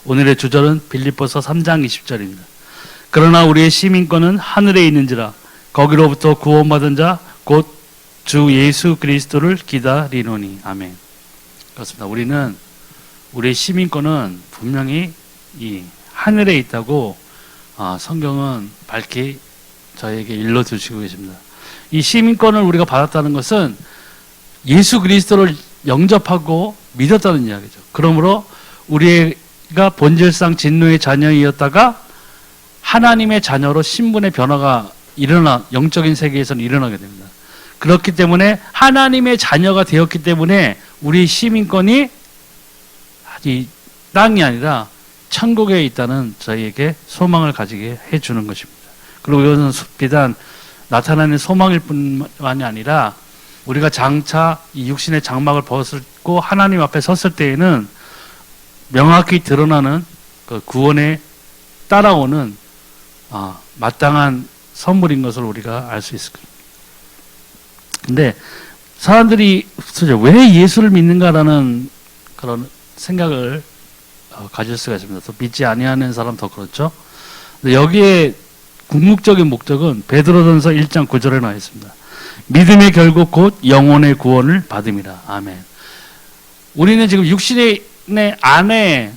오늘의 주절은 빌립보서 3장 20절입니다. 그러나 우리의 시민권은 하늘에 있는지라 거기로부터 구원받은 자 곧 주 예수 그리스도를 기다리노니. 아멘. 그렇습니다. 우리는 우리의 시민권은 분명히 이 하늘에 있다고 성경은 밝히 저에게 일러주시고 계십니다. 이 시민권을 우리가 받았다는 것은 예수 그리스도를 영접하고 믿었다는 이야기죠. 그러므로 우리가 본질상 진노의 자녀이었다가 하나님의 자녀로 신분의 변화가 영적인 세계에서는 일어나게 됩니다. 그렇기 때문에 하나님의 자녀가 되었기 때문에 우리 시민권이 이 땅이 아니라 천국에 있다는 저희에게 소망을 가지게 해주는 것입니다. 그리고 이것은 비단 나타나는 소망일 뿐만이 아니라 우리가 장차 이 육신의 장막을 벗고 하나님 앞에 섰을 때에는 명확히 드러나는 그 구원에 따라오는 마땅한 선물인 것을 우리가 알 수 있을 겁니다. 근데 사람들이 왜 예수를 믿는가라는 그런 생각을 가질 수가 있습니다. 또 믿지 아니하는 사람 더 그렇죠. 근데 여기에 궁극적인 목적은 베드로전서 1장 9절에 나와 있습니다. 믿음의 결국 곧 영혼의 구원을 받음이라. 아멘. 우리는 지금 육신의 안에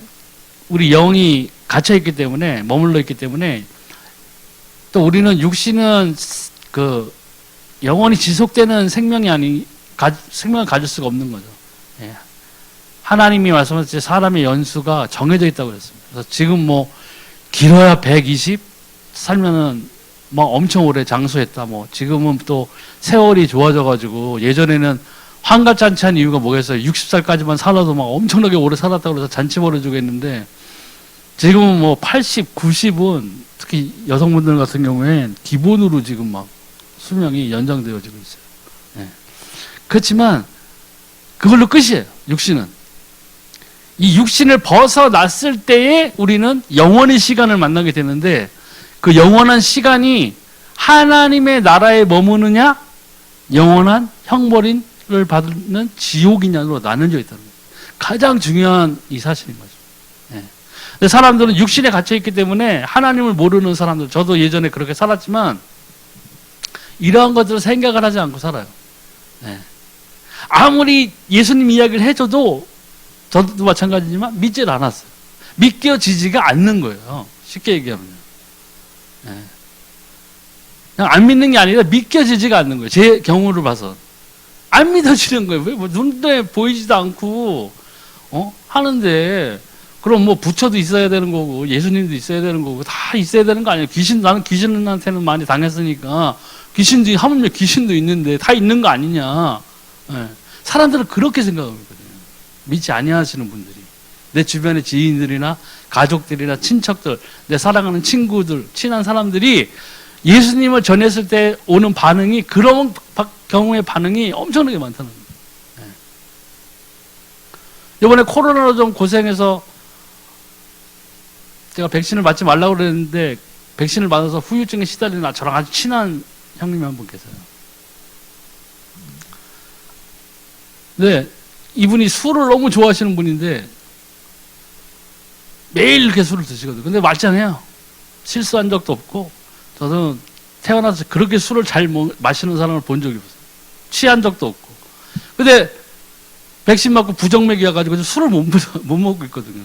우리 영이 갇혀 있기 때문에, 머물러 있기 때문에, 또 우리는 육신은 그 영원히 지속되는 생명을 가질 수가 없는 거죠. 예. 하나님이 말씀하셨듯이 사람의 연수가 정해져 있다고 그랬습니다. 그래서 지금 길어야 120 살면은 엄청 오래 장수했다. 지금은 또 세월이 좋아져가지고 예전에는 환갑잔치한 이유가 뭐겠어요? 60살까지만 살아도 엄청나게 오래 살았다고 그래서 잔치 벌어주고 했는데 지금은 80, 90은 특히 여성분들 같은 경우엔 기본으로 지금 수명이 연장되어지고 있어요. 예. 그렇지만 그걸로 끝이에요. 육신은. 이 육신을 벗어났을 때에 우리는 영원의 시간을 만나게 되는데 그 영원한 시간이 하나님의 나라에 머무느냐 영원한 형벌을 받는 지옥이냐로 나눠져 있다는 거예요. 가장 중요한 이 사실인 거죠. 예. 근데 사람들은 육신에 갇혀 있기 때문에 하나님을 모르는 사람들, 저도 예전에 그렇게 살았지만 이러한 것들을 생각을 하지 않고 살아요. 네. 아무리 예수님 이야기를 해줘도 저도 마찬가지지만 믿질 않았어요. 믿겨지지가 않는 거예요. 쉽게 얘기하면. 네. 그냥 안 믿는 게 아니라 믿겨지지가 않는 거예요. 제 경우를 봐서. 안 믿어지는 거예요. 왜 눈에 보이지도 않고 하는데 그럼 부처도 있어야 되는 거고 예수님도 있어야 되는 거고 다 있어야 되는 거 아니에요. 나는 귀신한테는 많이 당했으니까 하물며 귀신도 있는데 다 있는 거 아니냐. 네. 사람들은 그렇게 생각하거든요. 믿지 아니하시는 분들이. 내 주변의 지인들이나 가족들이나 친척들, 내 사랑하는 친구들, 친한 사람들이 예수님을 전했을 때 오는 반응이 그런 경우의 반응이 엄청나게 많다는 거예요. 네. 이번에 코로나로 좀 고생해서 제가 백신을 맞지 말라고 그랬는데 백신을 맞아서 후유증에 시달리는 저랑 아주 친한 형님이 한 분 계세요. 네, 이분이 술을 너무 좋아하시는 분인데 매일 이렇게 술을 드시거든요. 근데 말짱해요. 실수한 적도 없고 저는 태어나서 그렇게 술을 잘 마시는 사람을 본 적이 없어요. 취한 적도 없고. 근데 백신 맞고 부정맥이어가지고 술을 못 먹고 있거든요.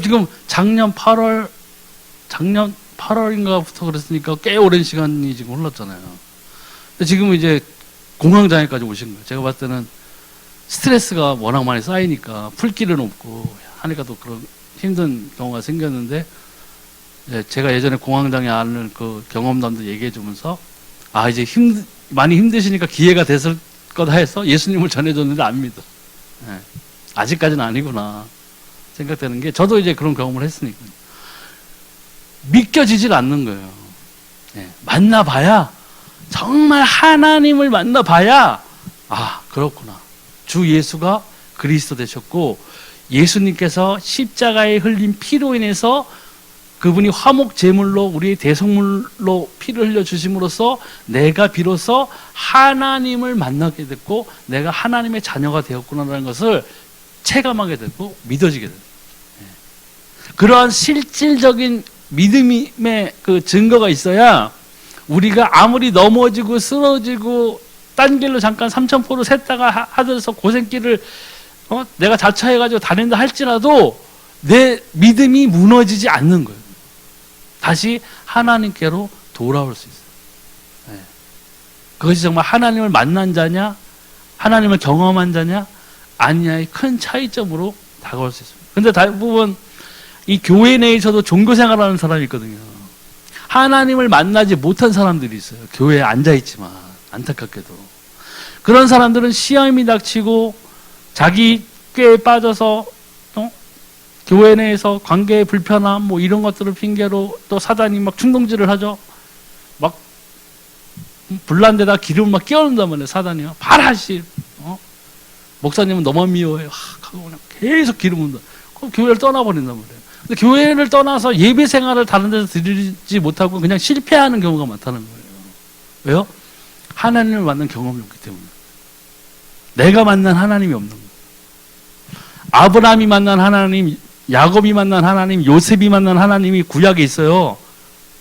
지금 작년 8월인가부터 그랬으니까 꽤 오랜 시간이 지금 흘렀잖아요. 근데 지금은 이제 공황장애까지 오신 거예요. 제가 봤을 때는 스트레스가 워낙 많이 쌓이니까 풀 길은 없고 하니까 또 그런 힘든 경우가 생겼는데 제가 예전에 공황장애 앓는 그 경험담도 얘기해 주면서 이제 많이 힘드시니까 기회가 됐을 거다 해서 예수님을 전해줬는데 안 믿어. 네. 아직까지는 아니구나 생각되는 게 저도 이제 그런 경험을 했으니까 믿겨지질 않는 거예요. 네. 만나봐야 정말 하나님을 만나봐야 그렇구나. 주 예수가 그리스도 되셨고 예수님께서 십자가에 흘린 피로 인해서 그분이 화목 제물로 우리의 대속물로 피를 흘려 주심으로써 내가 비로소 하나님을 만나게 됐고 내가 하나님의 자녀가 되었구나라는 것을 체감하게 되고 믿어지게 됩니다. 그러한 실질적인 믿음의 그 증거가 있어야 우리가 아무리 넘어지고 쓰러지고 딴 길로 잠깐 삼천포로 샜다가 하늘에서 고생길을 내가 자처해가지고 다닌다 할지라도 내 믿음이 무너지지 않는 거예요. 다시 하나님께로 돌아올 수 있어요. 네. 그것이 정말 하나님을 만난 자냐, 하나님을 경험한 자냐, 아니냐의 큰 차이점으로 다가올 수 있습니다. 근데 대부분 이 교회 내에서도 종교 생활하는 사람이 있거든요. 하나님을 만나지 못한 사람들이 있어요. 교회에 앉아있지만, 안타깝게도. 그런 사람들은 시험이 닥치고 자기 꾀에 빠져서 교회 내에서 관계의 불편함 뭐 이런 것들을 핑계로 또 사단이 막 충동질을 하죠. 막 불난 데다 기름을 막 끼얹는단 말이에요. 사단이요. 발하시. 목사님은 너만 미워해요. 하고 그냥 계속 기름 붓는다. 그럼 교회를 떠나버린단 말이에요. 근데 교회를 떠나서 예배 생활을 다른 데서 드리지 못하고 그냥 실패하는 경우가 많다는 거예요. 왜요? 하나님을 만난 경험이 없기 때문에. 내가 만난 하나님이 없는 거예요. 아브라함이 만난 하나님, 야곱이 만난 하나님, 요셉이 만난 하나님이 구약에 있어요.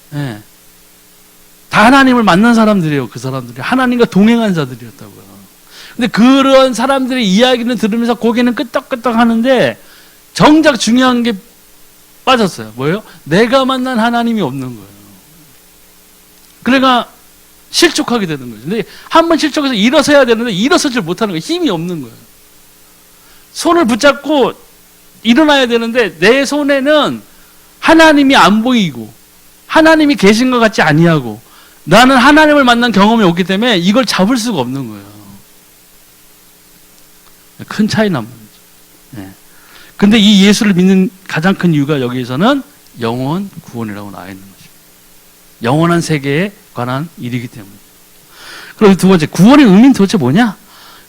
네. 다 하나님을 만난 사람들이에요. 그 사람들이 하나님과 동행한 자들이었다고요. 근데 그런 사람들의 이야기는 들으면서 고개는 끄덕끄덕 하는데 정작 중요한 게 빠졌어요. 뭐예요? 내가 만난 하나님이 없는 거예요. 그러니까 실족하게 되는 거죠. 근데 한번 실족해서 일어서야 되는데 일어서질 못하는 거예요. 힘이 없는 거예요. 손을 붙잡고 일어나야 되는데 내 손에는 하나님이 안 보이고 하나님이 계신 것 같지 아니하고 나는 하나님을 만난 경험이 없기 때문에 이걸 잡을 수가 없는 거예요. 큰 차이 납니다. 네. 근데 이 예수를 믿는 가장 큰 이유가 여기에서는 영원 구원이라고 나와 있는 것입니다. 영원한 세계에 관한 일이기 때문에. 그리고 두 번째, 구원의 의미는 도대체 뭐냐?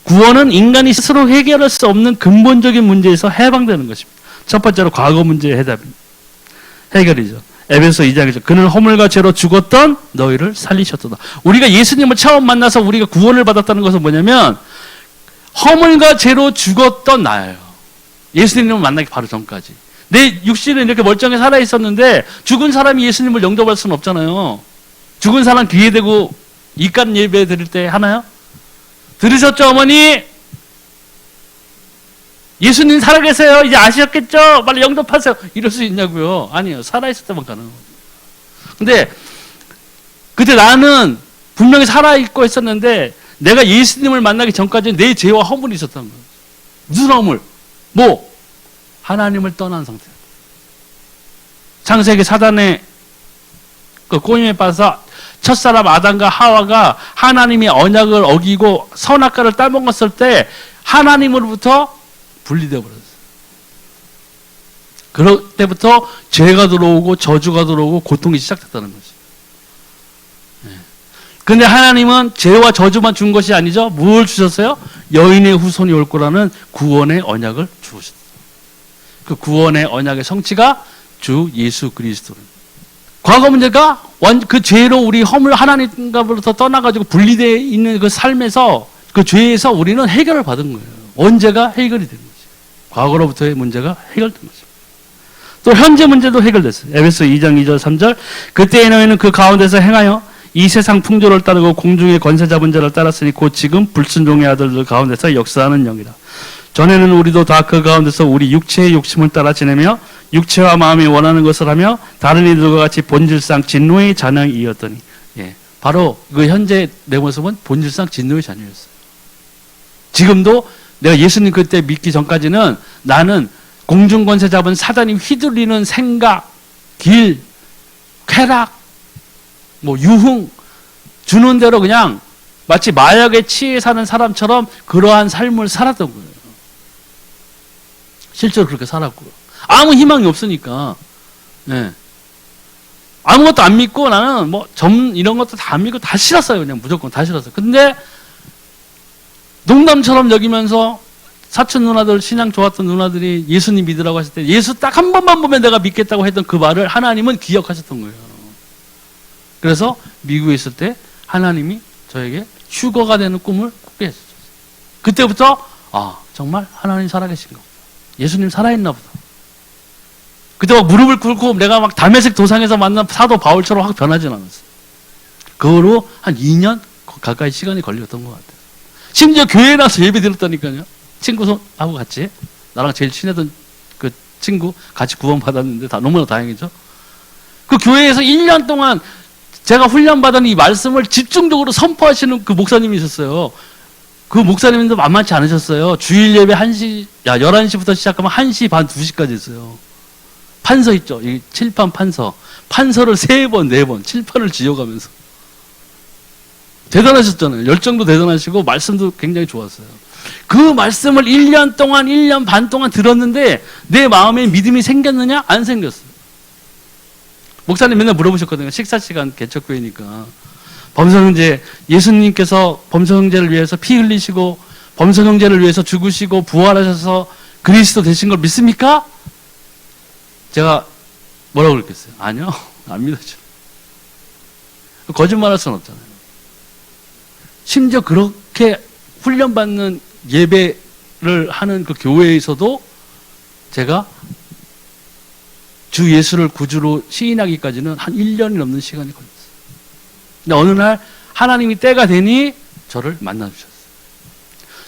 구원은 인간이 스스로 해결할 수 없는 근본적인 문제에서 해방되는 것입니다. 첫 번째로 과거 문제의 해답입니다. 해결이죠. 에베소 2장이죠. 그는 허물과 죄로 죽었던 너희를 살리셨도다. 우리가 예수님을 처음 만나서 우리가 구원을 받았다는 것은 뭐냐면 허물과 죄로 죽었던 나예요. 예수님을 만나기 바로 전까지. 내 육신은 이렇게 멀쩡히 살아있었는데 죽은 사람이 예수님을 영접할 수는 없잖아요. 죽은 사람 귀에 대고 입간 예배 드릴 때 하나요? 들으셨죠, 어머니? 예수님 살아계세요. 이제 아시셨겠죠? 빨리 영접하세요. 이럴 수 있냐고요? 아니에요. 살아있을 때만 가능한 거죠. 근데 그때 나는 분명히 살아있고 있었는데 내가 예수님을 만나기 전까지는 내 죄와 허물이 있었던 거예요. 무슨 허물? 뭐? 하나님을 떠난 상태. 창세기 사단의 그 꼬임에 빠져서 첫사람 아담과 하와가 하나님의 언약을 어기고 선악과를 따먹었을 때 하나님으로부터 분리되어 버렸어요. 그럴 때부터 죄가 들어오고 저주가 들어오고 고통이 시작됐다는 거죠. 그런데 하나님은 죄와 저주만 준 것이 아니죠. 뭘 주셨어요? 여인의 후손이 올 거라는 구원의 언약을 주셨어요. 그 구원의 언약의 성취가 주 예수 그리스도입니다. 과거 문제가 그 죄로 우리 허물 하나님과로부터 떠나가지고 분리되어 있는 그 삶에서 그 죄에서 우리는 해결을 받은 거예요. 언제가 해결이 된 거죠. 과거로부터의 문제가 해결된 거죠. 또 현재 문제도 해결됐어요. 에베소 2장 2절 3절 그때의 너희는 그 가운데서 행하여 이 세상 풍조를 따르고 공중의 권세 잡은 자를 따랐으니 곧 지금 불순종의 아들들 가운데서 역사하는 영이라. 전에는 우리도 다 그 가운데서 우리 육체의 욕심을 따라 지내며 육체와 마음이 원하는 것을 하며 다른 이들과 같이 본질상 진노의 자녀이었더니 바로 그 현재 내 모습은 본질상 진노의 자녀였어요. 지금도 내가 예수님 그때 믿기 전까지는 나는 공중권세 잡은 사단이 휘둘리는 생각, 길, 쾌락, 유흥 주는 대로 그냥 마치 마약에 취해 사는 사람처럼 그러한 삶을 살았던 거예요. 실제로 그렇게 살았고요. 아무 희망이 없으니까. 아무것도 안 믿고 나는 이런 것도 다 안 믿고 다 싫었어요. 그냥 무조건 다 싫었어요. 근데 농담처럼 여기면서 사촌 누나들, 신앙 좋았던 누나들이 예수님 믿으라고 하실 때 예수 딱 한 번만 보면 내가 믿겠다고 했던 그 말을 하나님은 기억하셨던 거예요. 그래서 미국에 있을 때 하나님이 저에게 휴거가 되는 꿈을 꾸게 했어요. 그때부터 정말 하나님 살아계신 거, 예수님 살아있나 보다. 그때 막 무릎을 꿇고 내가 막 다메섹 도상에서 만난 사도 바울처럼 확 변하진 않았어. 그거로 한 2년 가까이 시간이 걸렸던 것 같아요. 심지어 교회에 나서 예배 드렸다니까요. 친구하고 같이. 나랑 제일 친했던 그 친구 같이 구원받았는데 너무나 다행이죠. 그 교회에서 1년 동안 제가 훈련받은 이 말씀을 집중적으로 선포하시는 그 목사님이 있었어요. 그 목사님도 만만치 않으셨어요. 주일 예배 11시부터 시작하면 1시 반, 2시까지 있어요. 판서 있죠. 이 칠판 판서. 판서를 3번, 4번, 칠판을 지어가면서. 대단하셨잖아요. 열정도 대단하시고, 말씀도 굉장히 좋았어요. 그 말씀을 1년 동안, 1년 반 동안 들었는데, 내 마음에 믿음이 생겼느냐? 안 생겼어요. 목사님 맨날 물어보셨거든요. 식사 시간 개척교회니까. 범선 형제, 예수님께서 범선 형제를 위해서 피 흘리시고 범선 형제를 위해서 죽으시고 부활하셔서 그리스도 되신 걸 믿습니까? 제가 뭐라고 그랬겠어요? 아니요. 안 믿어죠. 거짓말할 수는 없잖아요. 심지어 그렇게 훈련받는 예배를 하는 그 교회에서도 제가 주 예수를 구주로 시인하기까지는 한 1년이 넘는 시간이 걸렸어요. 근데 어느 날 하나님이 때가 되니 저를 만나주셨어요.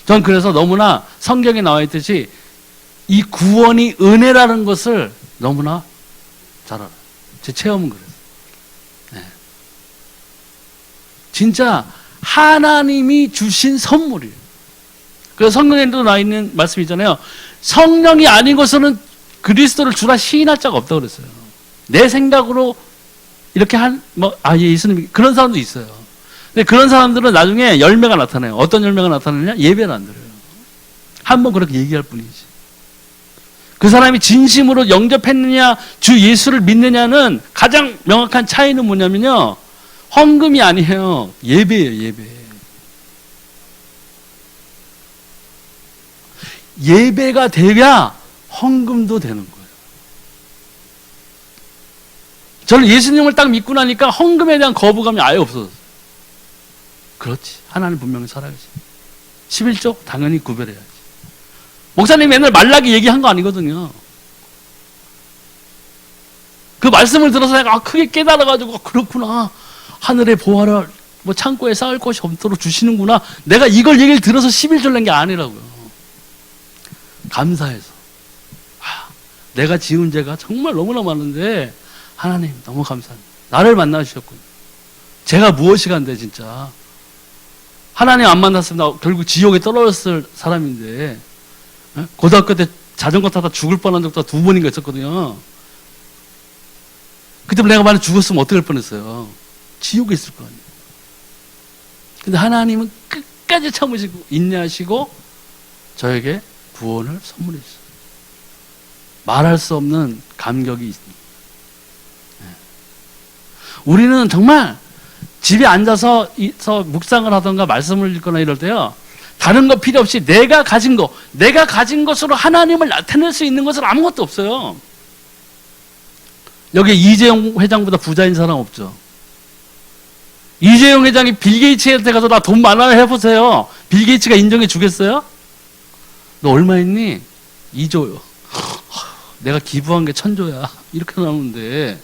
전 그래서 너무나 성경에 나와 있듯이 이 구원이 은혜라는 것을 너무나 잘 알아요. 제 체험은 그랬어요. 네. 진짜 하나님이 주신 선물이에요. 그래서 성경에도 나와 있는 말씀이 있잖아요. 성령이 아닌 것은 그리스도를 주라 시인할 자가 없다고 그랬어요. 내 생각으로 이렇게 예수님, 그런 사람도 있어요. 근데 그런 사람들은 나중에 열매가 나타나요. 어떤 열매가 나타나느냐? 예배를 안 드려요. 한번 그렇게 얘기할 뿐이지. 그 사람이 진심으로 영접했느냐, 주 예수를 믿느냐는 가장 명확한 차이는 뭐냐면요. 헌금이 아니에요. 예배예요, 예배. 예배가 돼야 헌금도 되는 거예요. 저는 예수님을 딱 믿고 나니까 헌금에 대한 거부감이 아예 없어졌어요. 그렇지. 하나님 분명히 살아야지. 11조 당연히 구별해야지. 목사님 맨날 말라기 얘기한 거 아니거든요. 그 말씀을 들어서 내가 크게 깨달아가지고 그렇구나. 하늘의 보화를 창고에 쌓을 것이 없도록 주시는구나. 내가 이걸 얘기를 들어서 11조를 낸 게 아니라고요. 감사해서. 내가 지은 죄가 정말 너무나 많은데 하나님 너무 감사합니다. 나를 만나주셨군요. 제가 무엇이 간데 진짜. 하나님 안 만났으면 나 결국 지옥에 떨어졌을 사람인데 고등학교 때 자전거 타다 죽을 뻔한 적도 2번인가 있었거든요. 그때 내가 만약 죽었으면 어떻게 할 뻔했어요. 지옥에 있을 거 아니에요. 근데 하나님은 끝까지 참으시고 인내하시고 저에게 구원을 선물해 주셨어요. 말할 수 없는 감격이 있습니다. 우리는 정말 집에 앉아서 묵상을 하던가 말씀을 읽거나 이럴 때요. 다른 거 필요 없이 내가 가진 것으로 하나님을 나타낼 수 있는 것은 아무것도 없어요. 여기 이재용 회장보다 부자인 사람 없죠. 이재용 회장이 빌 게이츠한테 가서 나 돈 많아요 해보세요. 빌 게이츠가 인정해 주겠어요? 너 얼마 있니? 2조요. 내가 기부한 게 1000조야. 이렇게 나오는데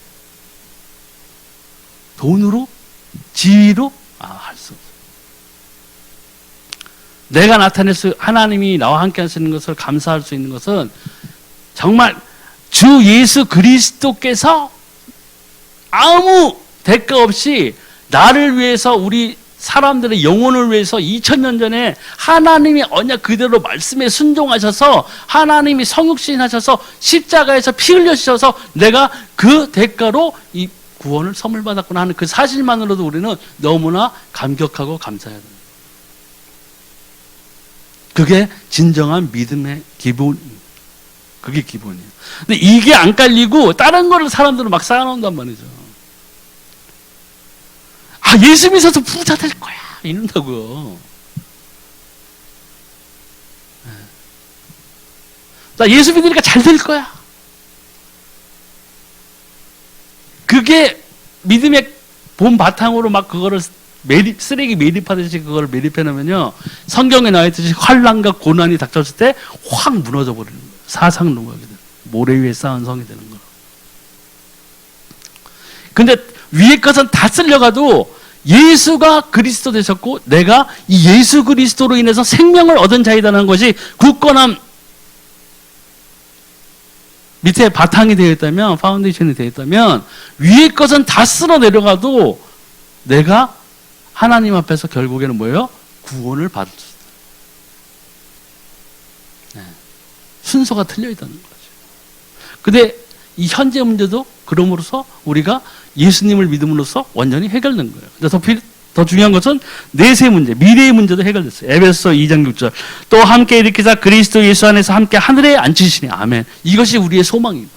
돈으로? 지위로? 할 수 없어요. 내가 나타낼 하나님이 나와 함께 하시는 것을 감사할 수 있는 것은 정말 주 예수 그리스도께서 아무 대가 없이 나를 위해서 우리 사람들의 영혼을 위해서 2000년 전에 하나님이 언약 그대로 말씀에 순종하셔서 하나님이 성육신 하셔서 십자가에서 피 흘려주셔서 내가 그 대가로 이 구원을 선물 받았구나 하는 그 사실만으로도 우리는 너무나 감격하고 감사해야 됩니다. 그게 진정한 믿음의 기본, 그게 기본이에요. 근데 이게 안 깔리고 다른 거를 사람들은 막 쌓아놓는단 말이죠. 예수 믿어서 부자 될 거야 이런다고요. 나 예수 믿으니까 잘 될 거야. 그게 믿음의 본 바탕으로 막 그거를 쓰레기 매립하듯이 그걸 매립해 놓으면요. 성경에 나와 있듯이 환난과 고난이 닥쳤을 때 확 무너져 버리는 거예요. 사상 농각이 되는 거예요. 모래 위에 쌓은 성이 되는 거예요. 근데 위에 것은 다 쓸려가도 예수가 그리스도 되셨고 내가 이 예수 그리스도로 인해서 생명을 얻은 자이다는 것이 굳건함, 밑에 바탕이 되어 있다면, 파운데이션이 되어 있다면 위에 것은 다 쓸어 내려가도 내가 하나님 앞에서 결국에는 뭐예요? 구원을 받을 수 있다. 네. 순서가 틀려 있다는 거죠. 근데 이 현재 문제도 그럼으로써 우리가 예수님을 믿음으로써 완전히 해결된 거예요. 근데 더 중요한 것은 내세 문제, 미래의 문제도 해결됐어요. 에베소 2장 6절. 또 함께 일으키사 그리스도 예수 안에서 함께 하늘에 앉히시니. 아멘. 이것이 우리의 소망입니다.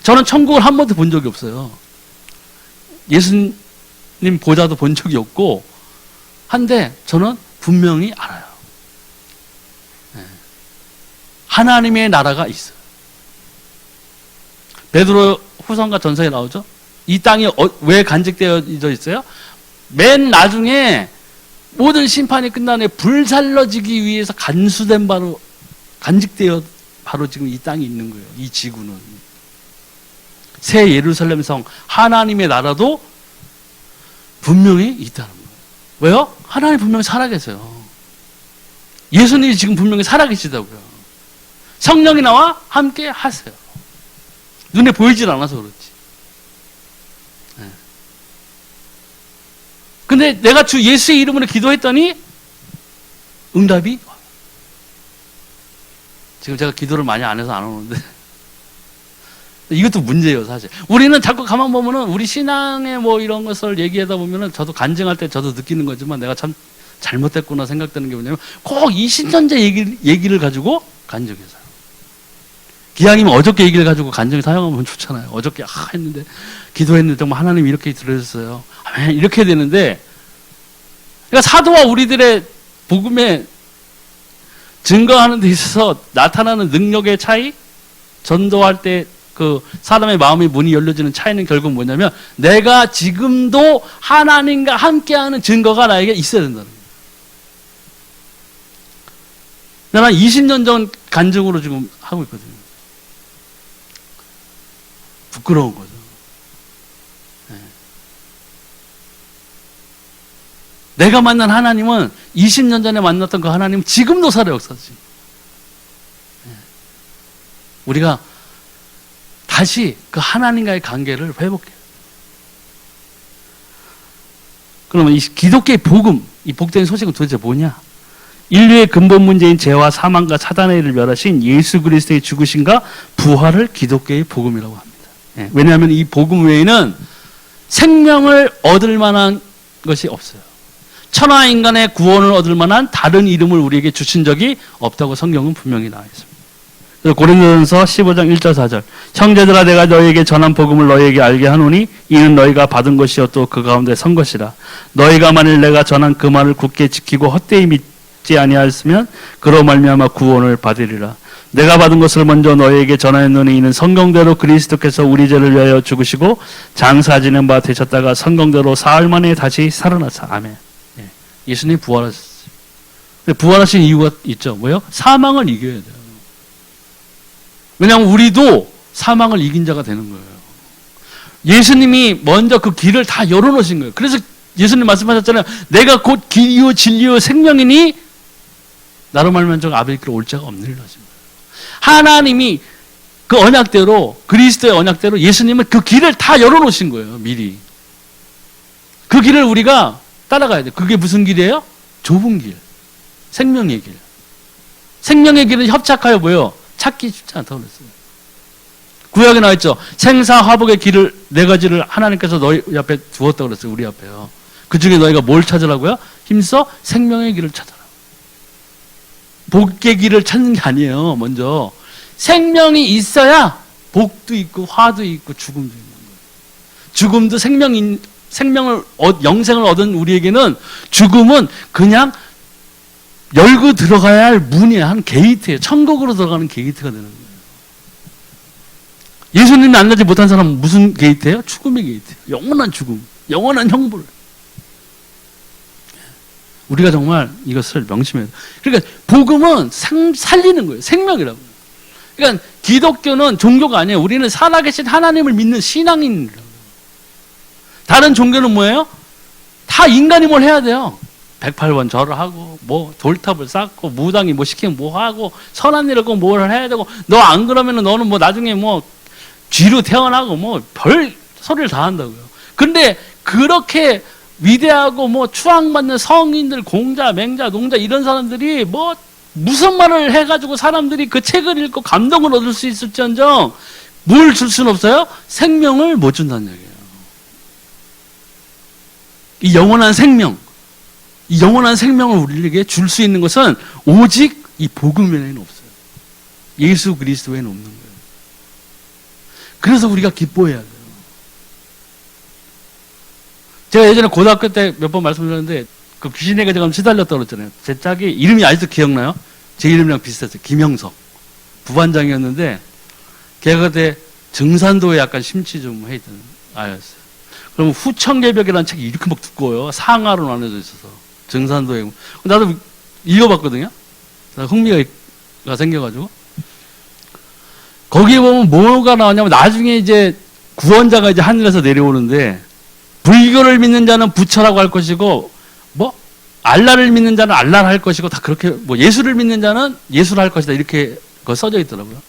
저는 천국을 한 번도 본 적이 없어요. 예수님 보좌도 본 적이 없고 한데 저는 분명히 알아요. 네. 하나님의 나라가 있어요. 베드로 후서가 전서에 나오죠. 이 땅이 왜 간직되어져 있어요? 맨 나중에 모든 심판이 끝난 후에 불살러지기 위해서 간수된 바로 간직되어 바로 지금 이 땅이 있는 거예요. 이 지구는. 새 예루살렘 성 하나님의 나라도 분명히 있다는 거예요. 왜요? 하나님 분명히 살아계세요. 예수님이 지금 분명히 살아계시다고요. 성령이 나와 함께 하세요. 눈에 보이질 않아서 그렇지. 네. 근데 내가 주 예수의 이름으로 기도했더니 응답이 와요. 지금 제가 기도를 많이 안 해서 안 오는데 이것도 문제예요, 사실. 우리는 자꾸 가만 보면은 우리 신앙의 뭐 이런 것을 얘기하다 보면은 저도 간증할 때 저도 느끼는 거지만 내가 참 잘못됐구나 생각되는 게 뭐냐면 꼭 이 신천지 얘기를 가지고 간증해서요. 기왕이면 어저께 얘기를 가지고 간증을 사용하면 좋잖아요. 어저께 했는데 기도했는데 정말 하나님 이렇게 들으셨어요. 이렇게 되는데 그러니까 사도와 우리들의 복음에 증거하는 데 있어서 나타나는 능력의 차이, 전도할 때 그 사람의 마음의 문이 열려지는 차이는 결국 뭐냐면 내가 지금도 하나님과 함께하는 증거가 나에게 있어야 된다는 거예요. 난 20년 전 간증으로 지금 하고 있거든요. 부끄러운 거죠. 네. 내가 만난 하나님은 20년 전에 만났던 그 하나님은 지금도 살아 역사지. 네. 우리가 다시 그 하나님과의 관계를 회복해요. 그러면 이 기독교의 복음, 이 복된 소식은 도대체 뭐냐? 인류의 근본 문제인 죄와 사망과 사단의 일을 멸하신 예수 그리스도의 죽으심과 부활을 기독교의 복음이라고 합니다. 예, 왜냐하면 이 복음 외에는 생명을 얻을 만한 것이 없어요. 천하 인간의 구원을 얻을 만한 다른 이름을 우리에게 주신 적이 없다고 성경은 분명히 나와 있습니다. 고린도전서 15장 1절 4절. 형제들아 내가 너희에게 전한 복음을 너희에게 알게 하노니 이는 너희가 받은 것이요 또 그 가운데 선 것이라. 너희가 만일 내가 전한 그 말을 굳게 지키고 헛되이 믿지 아니하였으면 그로 말미암아 구원을 받으리라. 내가 받은 것을 먼저 너희에게 전하였노니 이는 성경대로 그리스도께서 우리 죄를 위하여 죽으시고 장사 지낸 바 되셨다가 성경대로 사흘 만에 다시 살아나사. 아멘. 예. 예수님이 부활하셨어요. 부활하신 이유가 있죠. 뭐요? 사망을 이겨야 돼요. 왜냐하면 우리도 사망을 이긴 자가 되는 거예요. 예수님이 먼저 그 길을 다 열어놓으신 거예요. 그래서 예수님 말씀하셨잖아요. 내가 곧 길이요 진리요 생명이니 나로 말미암아 아버지께로 올 자가 없느니라 하십니다. 하나님이 그 언약대로 그리스도의 언약대로 예수님은 그 길을 다 열어놓으신 거예요. 미리. 그 길을 우리가 따라가야 돼요. 그게 무슨 길이에요? 좁은 길. 생명의 길. 생명의 길은 협착하여 뭐예요? 찾기 쉽지 않다고 그랬어요. 구약에 나와 있죠. 생사화복의 길을 네 가지를 하나님께서 너희 앞에 두었다고 그랬어요. 우리 앞에요. 그 중에 너희가 뭘 찾으라고요? 힘써 생명의 길을 찾아라. 복의 길을 찾는 게 아니에요. 먼저 생명이 있어야 복도 있고 화도 있고 죽음도 있는 거예요. 죽음도 생명을 영생을 얻은 우리에게는 죽음은 그냥 열고 들어가야 할 문이에요. 한 게이트예요. 천국으로 들어가는 게이트가 되는 거예요. 예수님을 만나지 못한 사람은 무슨 게이트예요? 죽음의 게이트. 영원한 죽음, 영원한 형벌. 우리가 정말 이것을 명심해야 돼요. 그러니까 복음은 살리는 거예요. 생명이라고. 그러니까 기독교는 종교가 아니에요. 우리는 살아계신 하나님을 믿는 신앙인이라고. 다른 종교는 뭐예요? 다 인간이 뭘 해야 돼요. 108번 절을 하고 뭐 돌탑을 쌓고 무당이 뭐 시키면 뭐 하고 선한 일을 꼭 뭘 해야 되고 너 안 그러면은 너는 뭐 나중에 뭐 쥐로 태어나고 뭐 별 소리를 다 한다고요. 근데 그렇게 위대하고 뭐 추앙받는 성인들, 공자, 맹자, 농자 이런 사람들이 뭐 무슨 말을 해가지고 사람들이 그 책을 읽고 감동을 얻을 수 있을지언정 뭘 줄 수는 없어요? 생명을 못 준다는 얘기예요. 이 영원한 생명, 이 영원한 생명을 우리에게 줄 수 있는 것은 오직 이 복음 외에는 없어요. 예수 그리스도 외에는 없는 거예요. 그래서 우리가 기뻐해야 돼요. 제가 예전에 고등학교 때 몇 번 말씀드렸는데 그 귀신에게 제가 시달렸다고 그랬잖아요. 제 짝이 이름이 아직도 기억나요? 제 이름이랑 비슷했어요. 김영석. 부반장이었는데 걔가 그때 증산도에 약간 심취 좀 해있던 아이였어요. 그러면 후청개벽이라는 책이 이렇게 막 두꺼워요. 상하로 나눠져 있어서. 증산도에. 나도 읽어봤거든요. 흥미가 생겨가지고. 거기에 보면 뭐가 나오냐면 나중에 이제 구원자가 이제 하늘에서 내려오는데 불교를 믿는 자는 부처라고 할 것이고 뭐 알라를 믿는 자는 알라를 할 것이고 다 그렇게 뭐 예수를 믿는 자는 예수를 할 것이다 이렇게 써져 있더라고요.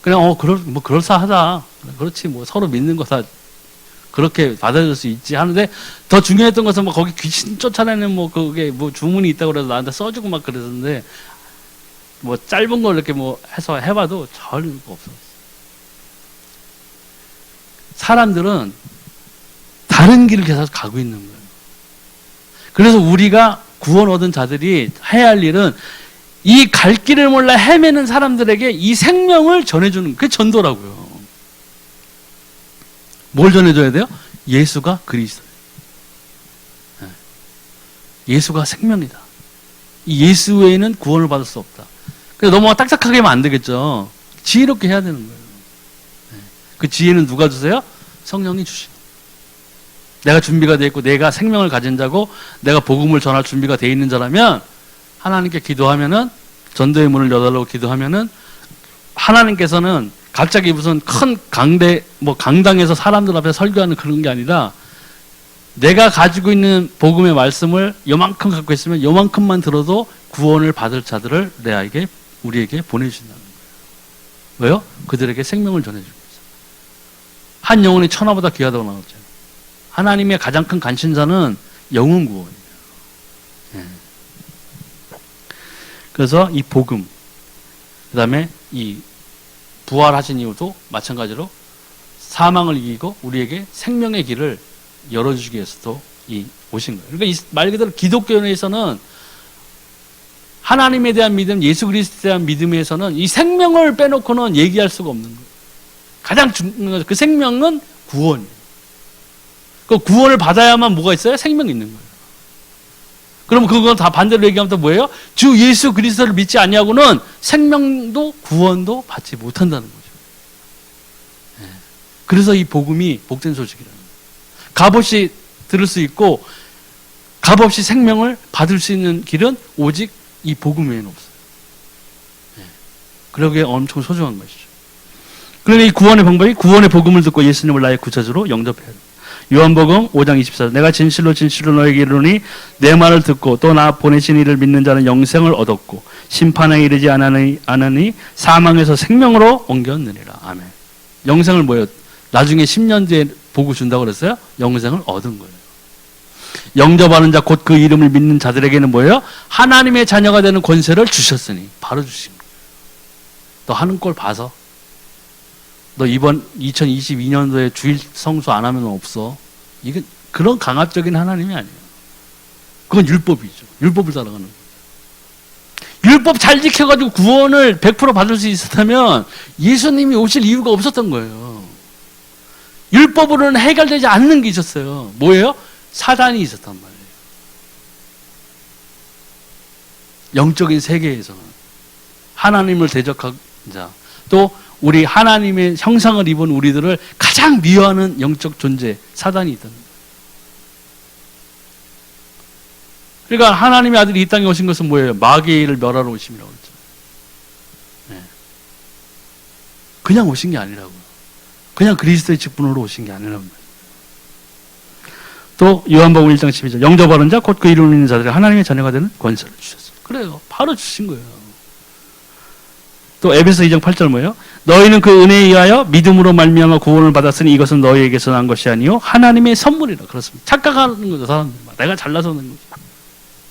그냥 그럴싸하다. 그렇지 뭐 서로 믿는 거 다 그렇게 받아줄 수 있지 하는데 더 중요했던 것은 뭐 거기 귀신 쫓아내는 뭐 그게 뭐 주문이 있다고 그래서 나한테 써주고 막 그랬는데 뭐 짧은 걸 이렇게 뭐 해서 해봐도 전혀 없었어요. 사람들은 다른 길을 계속 가고 있는 거예요. 그래서 우리가 구원 얻은 자들이 해야 할 일은 이 갈 길을 몰라 헤매는 사람들에게 이 생명을 전해주는 그게 전도라고요. 뭘 전해줘야 돼요? 예수가 그리스도예요. 예수가 생명이다. 이 예수 외에는 구원을 받을 수 없다. 그래서 너무 딱딱하게 하면 안 되겠죠. 지혜롭게 해야 되는 거예요. 그 지혜는 누가 주세요? 성령이 주시는 거예요. 내가 준비가 되어 있고 내가 생명을 가진 자고 내가 복음을 전할 준비가 되어 있는 자라면 하나님께 기도하면은 전도의 문을 열어달라고 기도하면은 하나님께서는 갑자기 무슨 큰 강당에서 사람들 앞에 설교하는 그런 게 아니라 내가 가지고 있는 복음의 말씀을 요만큼 갖고 있으면 요만큼만 들어도 구원을 받을 자들을 우리에게 보내주신다는 거예요. 왜요? 그들에게 생명을 전해주고 있어요. 한 영혼이 천하보다 귀하다고 나왔죠. 하나님의 가장 큰 관심사는 영혼 구원이에요. 그래서 이 복음, 그 다음에 이 부활하신 이유도 마찬가지로 사망을 이기고 우리에게 생명의 길을 열어주기 위해서도 오신 거예요. 그러니까 말 그대로 기독교에서는 하나님에 대한 믿음, 예수 그리스도에 대한 믿음에서는 이 생명을 빼놓고는 얘기할 수가 없는 거예요. 가장 중요한 그 생명은 구원이에요. 그 구원을 받아야만 뭐가 있어요? 생명이 있는 거예요. 그럼 그건 다 반대로 얘기하면 또 뭐예요? 주 예수 그리스도를 믿지 않냐고는 생명도 구원도 받지 못한다는 거죠. 그래서 이 복음이 복된 소식이라는 거예요. 값없이 들을 수 있고 값없이 생명을 받을 수 있는 길은 오직 이 복음 외에는 없어요. 그러기에 엄청 소중한 것이죠. 그러니 이 구원의 방법이 구원의 복음을 듣고 예수님을 나의 구세주로 영접해야 돼요. 요한복음 5장 24절 내가 진실로 너에게 이르노니 내 말을 듣고 또 나 보내신 이를 믿는 자는 영생을 얻었고 심판에 이르지 않으니 사망에서 생명으로 옮겼느니라. 아멘. 영생을 뭐예요? 나중에 10년 뒤에 보고 준다고 그랬어요? 영생을 얻은 거예요. 영접하는 자 곧 그 이름을 믿는 자들에게는 뭐예요? 하나님의 자녀가 되는 권세를 주셨으니 바로 주신 거예요. 너 하는 꼴 봐서 너 이번 2022년도에 주일 성수 안 하면 없어. 이건 그런 강압적인 하나님이 아니에요. 그건 율법이죠. 율법을 따라가는 거예요. 율법 잘 지켜가지고 구원을 100% 받을 수 있었다면 예수님이 오실 이유가 없었던 거예요. 율법으로는 해결되지 않는 게 있었어요. 뭐예요? 사단이 있었단 말이에요. 영적인 세계에서는 하나님을 대적한 자, 또 우리 하나님의 형상을 입은 우리들을 가장 미워하는 영적 존재, 사단이 있다는 거예요. 그러니까 하나님의 아들이 이 땅에 오신 것은 뭐예요? 마귀를 멸하러 오심이라고 그랬죠. 네. 그냥 오신 게 아니라고요. 그냥 그리스도의 직분으로 오신 게 아니라고. 또 요한복음 1장 12절 영접하는 자 곧 그 이름을 믿는 자들이 하나님의 자녀가 되는 권세를 주셨어요. 그래요. 바로 주신 거예요. 또 에베소 2장 8절 뭐예요? 너희는 그 은혜에 의하여 믿음으로 말미암아 구원을 받았으니 이것은 너희에게서 난 것이 아니요 하나님의 선물이라. 그렇습니다. 착각하는 거죠. 사람들. 내가 잘나서 는 거지.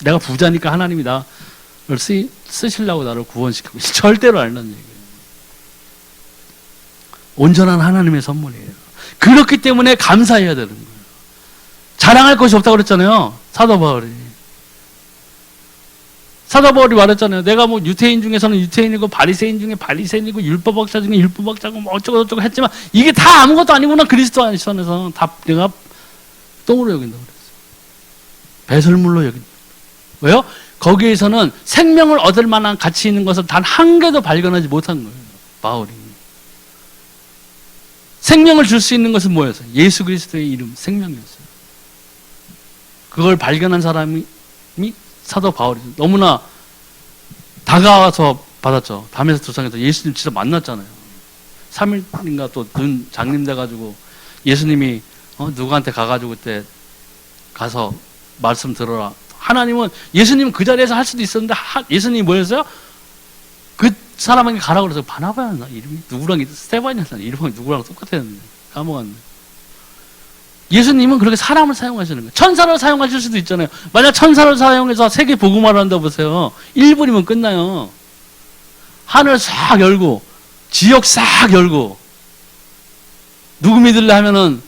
내가 부자니까 하나님이 나를 쓰시려고 나를 구원시키고 절대로 아니라는 얘기예요. 온전한 하나님의 선물이에요. 그렇기 때문에 감사해야 되는 거예요. 자랑할 것이 없다고 그랬잖아요. 사도 바울이 말했잖아요. 내가 뭐 유태인 중에서는 유태인이고 바리새인 중에 바리새인이고 율법학자 중에 율법학자고 뭐 어쩌고 했지만 이게 다 아무것도 아니구나. 그리스도 안에서 다 내가 똥으로 여긴다고 그랬어요. 배설물로 여긴다. 왜요? 거기에서는 생명을 얻을 만한 가치 있는 것을 단 한 개도 발견하지 못한 거예요. 바울이. 생명을 줄 수 있는 것은 뭐였어요? 예수 그리스도의 이름, 생명이었어요. 그걸 발견한 사람이 사도 바울이죠. 너무나 다가와서 받았죠. 담에서 도상에서 예수님 진짜 만났잖아요. 3일인가 또 눈 장님 돼가지고 예수님이 누구한테 가가지고 그때 가서 말씀 들어라. 하나님은 예수님은 그 자리에서 할 수도 있었는데 예수님이 뭐였어요? 그 사람에게 가라고 그래서 바나바였나? 이름이 누구랑 스테반이었나? 이름이 누구랑 똑같았는데 까먹었네. 예수님은 그렇게 사람을 사용하시는 거예요. 천사를 사용하실 수도 있잖아요. 만약 천사를 사용해서 세계 복음화를 한다 보세요. 1분이면 끝나요. 하늘 싹 열고 지역 싹 열고 누구 믿을래 하면은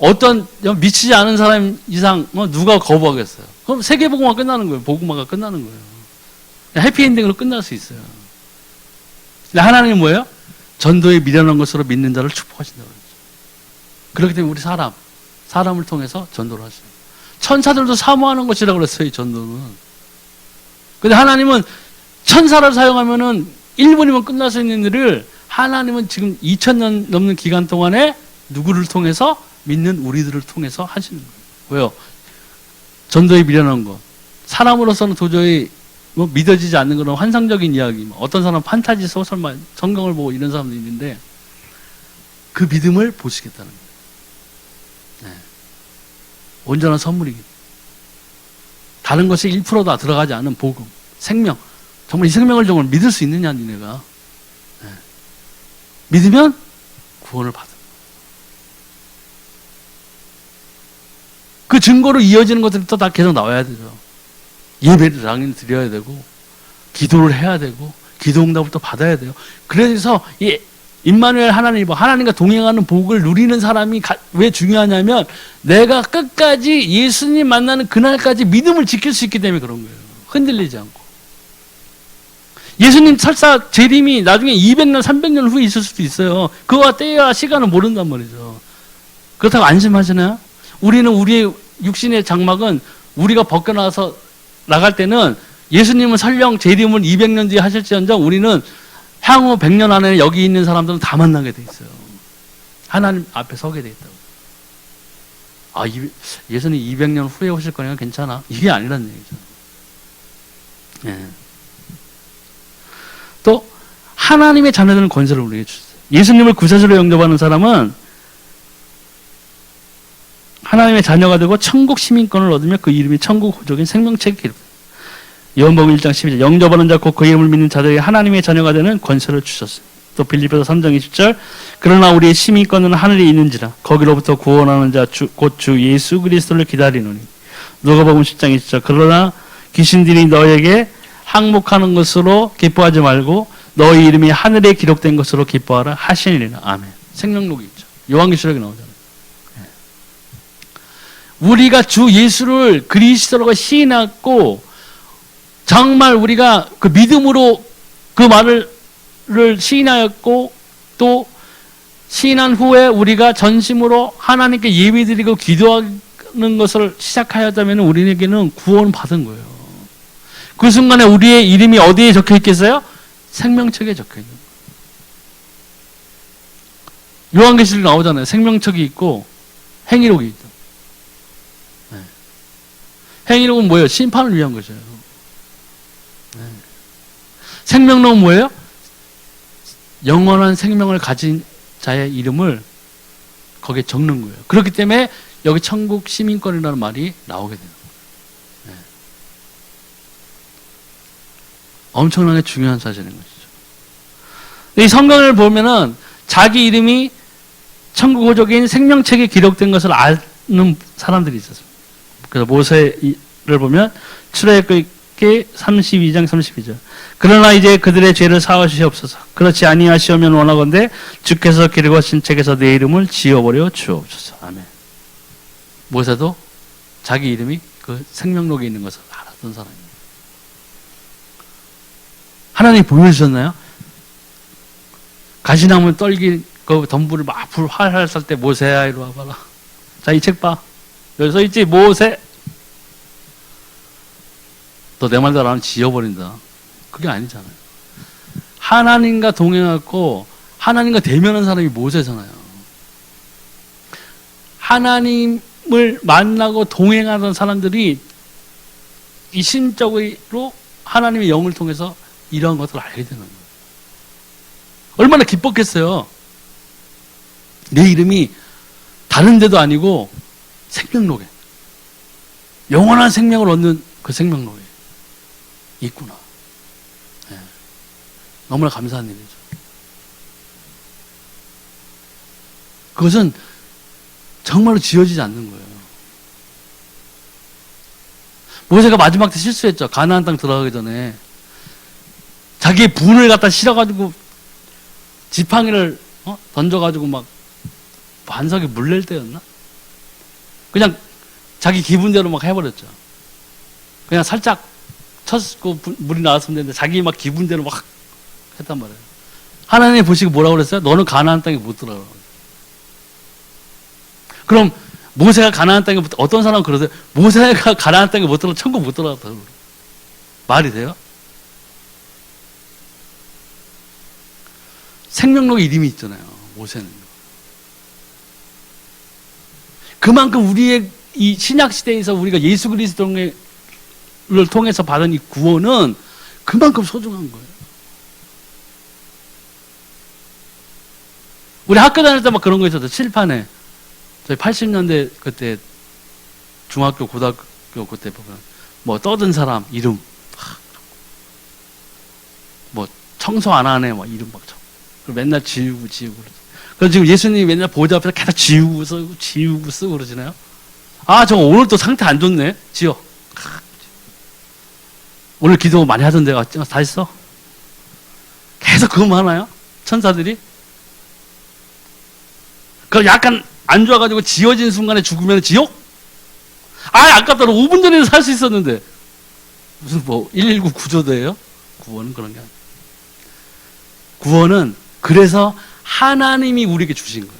어떤 미치지 않은 사람 이상 누가 거부하겠어요. 그럼 세계 복음화 끝나는 거예요. 복음화가 끝나는 거예요. 해피엔딩으로 끝날 수 있어요. 근데 하나님은 뭐예요? 전도에 미련한 것으로 믿는 자를 축복하신다고 그러죠. 그렇기 때문에 우리 사람을 통해서 전도를 하시는 거예요. 천사들도 사모하는 것이라고 그랬어요. 이 전도는. 근데 하나님은 천사를 사용하면은 1분이면 끝날 수 있는 일을 하나님은 지금 2000년 넘는 기간 동안에 누구를 통해서? 믿는 우리들을 통해서 하시는 거예요. 왜요? 전도에 미련한 것. 사람으로서는 도저히 믿어지지 않는 그런 환상적인 이야기. 어떤 사람은 판타지 소설만 성경을 보고 이런 사람도 있는데 그 믿음을 보시겠다는 거예요. 네. 온전한 선물이기. 다른 것이 1%다 들어가지 않은 복음, 생명. 정말 이 생명을 정말 믿을 수 있느냐, 니네가. 네. 믿으면 구원을 받아. 그 증거로 이어지는 것들이 또 다 계속 나와야 되죠. 예배를 당연히 드려야 되고, 기도를 해야 되고, 기도 응답을 또 받아야 돼요. 그래서 이 임마누엘 하나님과 동행하는 복을 누리는 사람이 왜 중요하냐면 내가 끝까지 예수님 만나는 그날까지 믿음을 지킬 수 있기 때문에 그런 거예요. 흔들리지 않고. 예수님 설사 재림이 나중에 200년, 300년 후에 있을 수도 있어요. 그와 때와 시간을 모른단 말이죠. 그렇다고 안심하시나요? 우리는 우리의 육신의 장막은 우리가 벗겨나서 나갈 때는 예수님은 설령 재림을 200년 뒤에 하실지언정 우리는 향후 100년 안에 여기 있는 사람들은 다 만나게 돼 있어요. 하나님 앞에 서게 돼 있다고. 예수님 200년 후에 오실 거니까 괜찮아. 이게 아니라는 얘기죠. 예. 또 하나님의 자녀들은 권세를 우리에게 주세요. 예수님을 구세주로 영접하는 사람은 하나님의 자녀가 되고 천국 시민권을 얻으며 그 이름이 천국 호적인 생명책에 기록됩니다. 요한복음 1장 12절 영접하는 자 곧 그 이름을 믿는 자들에게 하나님의 자녀가 되는 권세를 주셨어요. 또 빌립보서 3장 20절 그러나 우리의 시민권은 하늘에 있는지라 거기로부터 구원하는 자 곧 주 예수 그리스도를 기다리노니. 누가복음 10장 20절 그러나 귀신들이 너에게 항목하는 것으로 기뻐하지 말고 너희 이름이 하늘에 기록된 것으로 기뻐하라 하시니라. 아멘. 생명록이 있죠. 요한계시록에 나오잖아요. 우리가 주 예수를 그리스도로 시인하고 정말 우리가 그 믿음으로 그 말을 시인하였고 또 시인한 후에 우리가 전심으로 하나님께 예배드리고 기도하는 것을 시작하였다면 우리에게는 구원 받은 거예요. 그 순간에 우리의 이름이 어디에 적혀 있겠어요? 생명책에 적혀 있는 거예요. 요한계시록에 나오잖아요. 생명책이 있고 행위록이 있죠. 네. 행위록은 뭐예요? 심판을 위한 것이에요. 네. 생명록은 뭐예요? 영원한 생명을 가진 자의 이름을 거기에 적는 거예요. 그렇기 때문에 여기 천국 시민권이라는 말이 나오게 되는 거예요. 네. 엄청나게 중요한 사실인 것이죠. 이 성경을 보면은 자기 이름이 천국 호적인 생명책에 기록된 것을 아는 사람들이 있었습니다. 그래서 모세를 보면 출애굽기 32장 32절. 그러나 이제 그들의 죄를 사하시옵소서. 그렇지 아니하시오면 원하건대 주께서 기록하신 책에서 내 이름을 지워버려 주옵소서. 아멘. 모세도 자기 이름이 그 생명록에 있는 것을 알았던 사람입니다. 하나님이 보여주셨나요? 가시나무 떨기 그 덤불을 막 불 활활 쌀 때 모세야 이리 와봐라. 자, 이 책 봐. 여기 서 있지 모세. 너 내 말대로 안 하면 지워버린다. 그게 아니잖아요. 하나님과 동행하고 하나님과 대면한 사람이 모세잖아요. 하나님을 만나고 동행하던 사람들이 이 심적으로 하나님의 영을 통해서 이러한 것을 알게 되는 거예요. 얼마나 기뻤겠어요. 내 이름이 다른 데도 아니고 생명록에, 영원한 생명을 얻는 그 생명록에 있구나. 네. 너무나 감사한 일이죠. 그것은 정말로 지워지지 않는 거예요. 모세가 마지막 때 실수했죠. 가나안 땅 들어가기 전에 자기의 분을 갖다 실어가지고 지팡이를 던져가지고 막 반석에 물 낼 때였나? 그냥 자기 기분대로 막 해버렸죠. 그냥 살짝 쳤고 물이 나왔으면 되는데 자기 막 기분대로 막 했단 말이에요. 하나님이 보시고 뭐라고 그랬어요? 너는 가나안 땅에 못 들어가라고. 그럼 모세가 가나안 땅에 어떤 사람은 그러세요? 모세가 가나안 땅에 못 들어가 천국 못 들어갔다고. 말이 돼요? 생명록에 이름이 있잖아요. 모세는. 그만큼 우리의 이 신약 시대에서 우리가 예수 그리스도를 통해서 받은 이 구원은 그만큼 소중한 거예요. 우리 학교 다닐 때 막 그런 거 있었죠. 칠판에 저희 80년대 그때 중학교 고등학교 그때 보면 뭐 떠든 사람 이름, 뭐 청소 안 하네 막 이름 막 맨날 지우고. 그래서 지금 예수님이 맨날 보좌 앞에서 계속 지우고 쓰고 그러시나요? 아, 저거 오늘 또 상태 안 좋네. 지워. 오늘 기도 많이 하던데. 다 했어? 계속 그것만 하나요? 천사들이? 그럼 약간 안 좋아가지고 지워진 순간에 죽으면 지옥? 아, 아깝다. 5분 전에도 살 수 있었는데. 무슨 119 구조대예요? 구원은 그런 게 아니에요. 구원은 그래서 하나님이 우리에게 주신 거예요.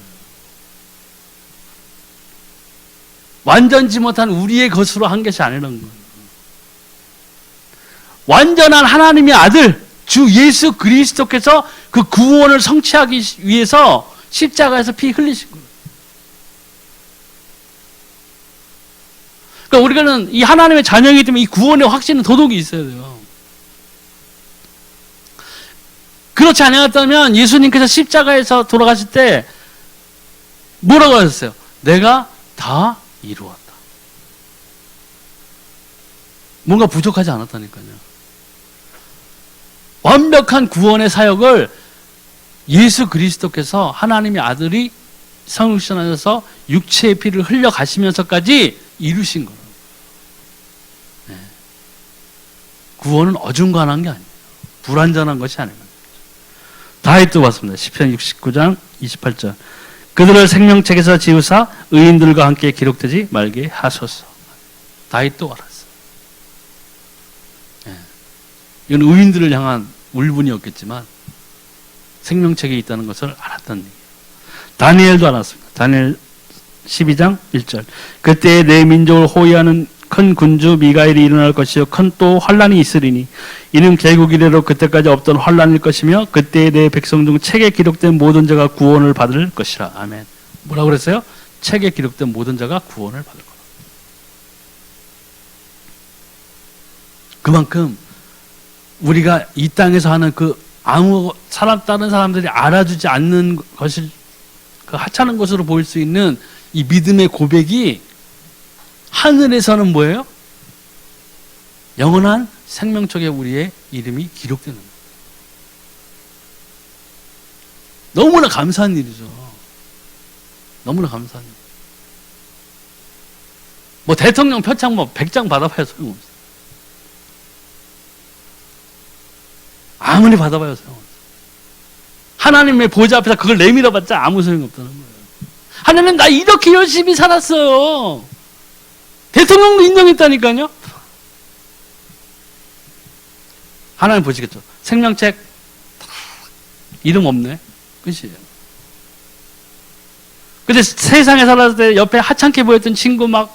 완전치 못한 우리의 것으로 한 것이 아니라는 거예요. 완전한 하나님의 아들 주 예수 그리스도께서 그 구원을 성취하기 위해서 십자가에서 피 흘리신 거예요. 그러니까 우리는 이 하나님의 자녀이기 때문에 이 구원의 확신은 도덕이 있어야 돼요. 그렇지 않았다면 예수님께서 십자가에서 돌아가실 때 뭐라고 하셨어요? 내가 다 이루었다. 뭔가 부족하지 않았다니까요. 완벽한 구원의 사역을 예수 그리스도께서 하나님의 아들이 성육신하셔서 육체의 피를 흘려 가시면서까지 이루신 거예요. 네. 구원은 어중간한 게 아니에요. 불완전한 것이 아니에요. 다윗도 봤습니다. 시편 69장 28절. 그들을 생명책에서 지우사 의인들과 함께 기록되지 말게 하소서. 다윗도 알았어요. 네. 이건 의인들을 향한 울분이었겠지만 생명책에 있다는 것을 알았던 얘기예요. 다니엘도 알았습니다. 다니엘 12장 1절. 그때 내 민족을 호위하는 큰 군주 미가엘이 일어날 것이요 큰 또 환란이 있으리니 이는 개국 이래로 그때까지 없던 환란일 것이며 그때 내 백성 중 책에 기록된 모든 자가 구원을 받을 것이라. 아멘. 뭐라고 그랬어요? 책에 기록된 모든 자가 구원을 받을 거라. 그만큼 우리가 이 땅에서 하는 그 다른 사람들이 알아주지 않는 것을 그 하찮은 것으로 보일 수 있는 이 믿음의 고백이 하늘에서는 뭐예요? 영원한 생명책에 우리의 이름이 기록되는 거예요. 너무나 감사한 일이죠. 너무나 감사한 일. 뭐 대통령 표창 뭐 100장 받아봐야 소용없어요. 아무리 받아봐야 소용없어요. 하나님의 보좌 앞에서 그걸 내밀어봤자 아무 소용없다는 거예요. 하나님 나 이렇게 열심히 살았어요. 대통령도 인정했다니까요. 하나님 보시겠죠. 생명책 이름 없네. 끝이에요. 근데 세상에 살았을 때 옆에 하찮게 보였던 친구 막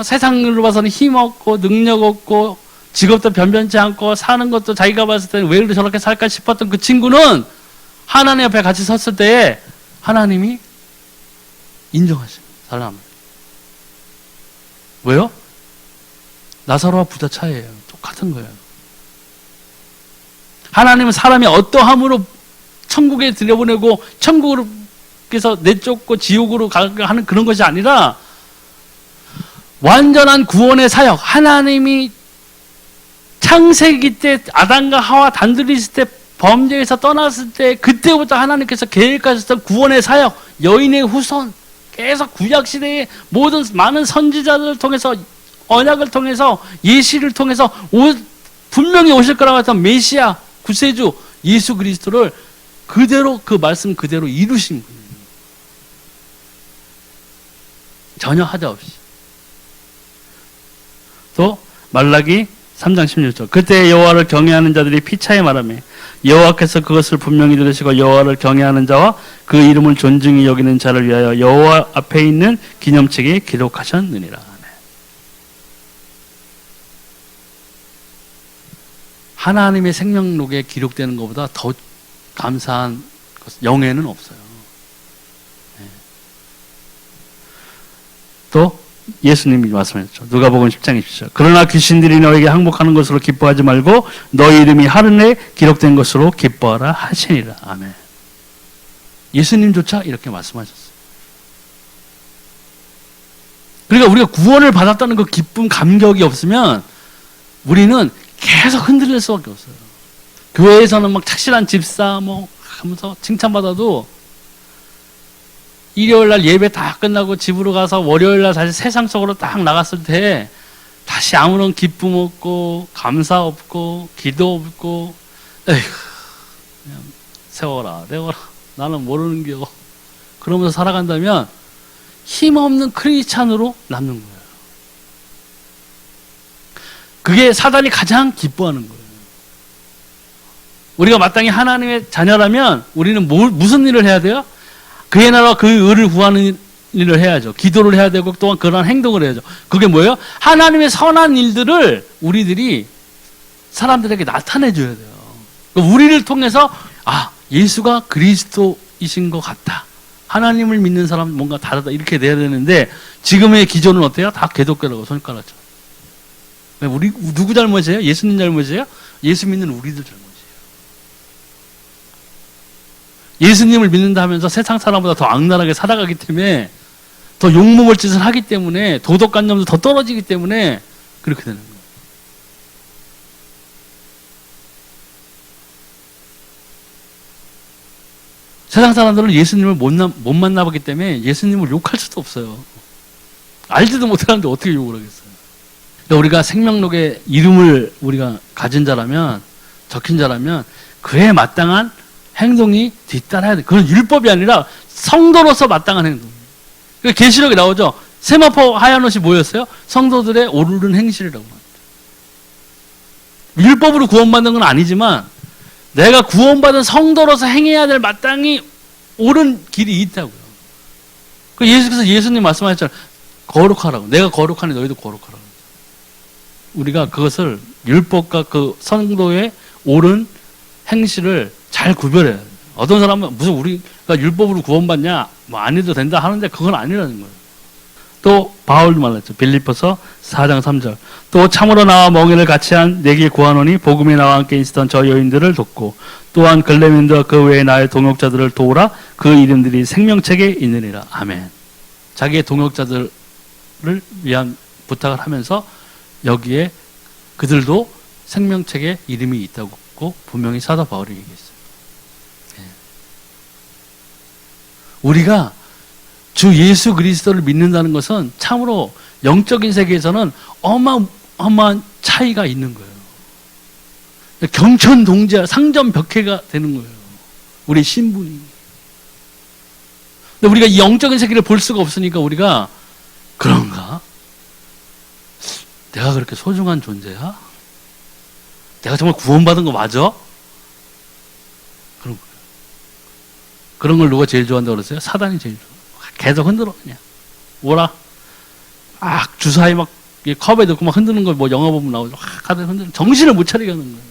세상으로 봐서는 힘없고 능력 없고 직업도 변변치 않고 사는 것도 자기가 봤을 때는 왜 이렇게 저렇게 살까 싶었던 그 친구는 하나님 옆에 같이 섰을 때에 하나님이 인정하십니다. 사람. 왜요? 나사로와 부자 차이예요. 똑같은 거예요. 하나님은 사람이 어떠함으로 천국에 들여보내고 천국에서 내쫓고 지옥으로 가게 하는 그런 것이 아니라 완전한 구원의 사역, 하나님이 창세기 때 아담과 하와 단둘이 있을 때 범죄에서 떠났을 때 그때부터 하나님께서 계획하셨던 구원의 사역, 여인의 후손, 계속 구약시대의 모든 많은 선지자들을 통해서 언약을 통해서 예시를 통해서 분명히 오실 거라고 했던 메시아, 구세주 예수 그리스도를 그대로 그 말씀 그대로 이루신 분이에요. 전혀 하자 없이. 또 말라기 3장 16절 그때 여호와를 경외하는 자들이 피차에 말하며 여호와께서 그것을 분명히 들으시고 여호와를 경외하는 자와 그 이름을 존중히 여기는 자를 위하여 여호와 앞에 있는 기념책에 기록하셨느니라. 하나님의 생명록에 기록되는 것보다 더 감사한 것, 영예는 없어요. 또 예수님이 말씀하셨죠. 누가복음 10장 20절 그러나 귀신들이 너에게 항복하는 것으로 기뻐하지 말고 너희 이름이 하늘에 기록된 것으로 기뻐하라 하시니라. 아멘. 예수님조차 이렇게 말씀하셨어요. 그러니까 우리가 구원을 받았다는 그 기쁨, 감격이 없으면 우리는 계속 흔들릴 수밖에 없어요. 교회에서는 막 착실한 집사 뭐 하면서 칭찬받아도 일요일날 예배 다 끝나고 집으로 가서 월요일날 다시 세상 속으로 딱 나갔을 때 다시 아무런 기쁨 없고 감사 없고 기도 없고 에휴 그냥 세워라 내워라 나는 모르는겨 그러면서 살아간다면 힘없는 크리스찬으로 남는 거예요. 그게 사단이 가장 기뻐하는 거예요. 우리가 마땅히 하나님의 자녀라면 우리는 무슨 일을 해야 돼요? 그의 나라와 그의 의를 구하는 일을 해야죠. 기도를 해야 되고 또한 그러한 행동을 해야죠. 그게 뭐예요? 하나님의 선한 일들을 우리들이 사람들에게 나타내줘야 돼요. 우리를 통해서 예수가 그리스도이신 것 같다. 하나님을 믿는 사람은 뭔가 다르다. 이렇게 돼야 되는데 지금의 기존은 어때요? 다 개독교라고 손가락죠. 우리 누구 잘못이에요? 예수님 잘못이에요? 예수 믿는 우리들 잘못이에요. 예수님을 믿는다 하면서 세상 사람보다 더 악랄하게 살아가기 때문에 더 욕먹을 짓을 하기 때문에 도덕관념도 더 떨어지기 때문에 그렇게 되는 거예요. 세상 사람들은 예수님을 못 만나보기 때문에 예수님을 욕할 수도 없어요. 알지도 못하는데 어떻게 욕을 하겠어요. 우리가 생명록에 이름을 우리가 가진 자라면 적힌 자라면 그에 마땅한 행동이 뒤따라야 돼. 그건 율법이 아니라 성도로서 마땅한 행동. 계시록에 나오죠. 세마포 하얀 옷이 뭐였어요? 성도들의 오르는 행실이라고 합니다. 율법으로 구원받는 건 아니지만 내가 구원받은 성도로서 행해야 될 마땅히 옳은 길이 있다고요. 예수께서 예수님 말씀하셨잖아요. 거룩하라고. 내가 거룩하니 너희도 거룩하라고. 우리가 그것을 율법과 그 성도의 옳은 행실을 잘 구별해야 돼요. 어떤 사람은 무슨 우리가 율법으로 구원받냐 뭐 안 해도 된다 하는데 그건 아니라는 거예요. 또 바울도 말했죠. 빌립보서 4장 3절 또 참으로 나와 멍에를 같이 한 내게 구하노니 복음에 나와 함께 있었던 저 여인들을 돕고 또한 글레멘드와 그 외에 나의 동역자들을 도우라 그 이름들이 생명책에 있느니라. 아멘. 자기의 동역자들을 위한 부탁을 하면서 여기에 그들도 생명책에 이름이 있다고 분명히 사도 바울이 얘기했어요. 우리가 주 예수 그리스도를 믿는다는 것은 참으로 영적인 세계에서는 어마어마한 차이가 있는 거예요. 경천동지와 상전벽해가 되는 거예요. 우리 신분이. 근데 우리가 이 영적인 세계를 볼 수가 없으니까 우리가 그런가? 내가 그렇게 소중한 존재야? 내가 정말 구원받은 거 맞아? 그런 거예요. 그런 걸 누가 제일 좋아한다고 그랬어요? 사단이 제일 좋아. 계속 흔들어 그냥. 오라. 주사위 막 컵에 넣고 막 흔드는 걸 뭐 영화 보면 나오죠. 가득 흔드는 정신을 못 차리게 하는 거예요.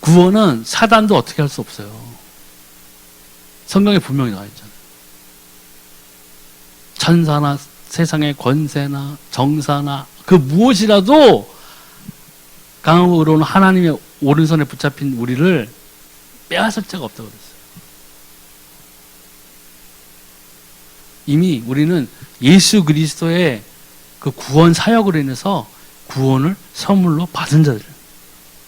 구원은 사단도 어떻게 할 수 없어요. 성경에 분명히 나와 있잖아요. 천사나 세상의 권세나 정사나 그 무엇이라도 강하고 의로운 하나님의 오른손에 붙잡힌 우리를 빼앗을 자가 없다고 그랬어요. 이미 우리는 예수 그리스도의 그 구원 사역으로 인해서 구원을 선물로 받은 자들,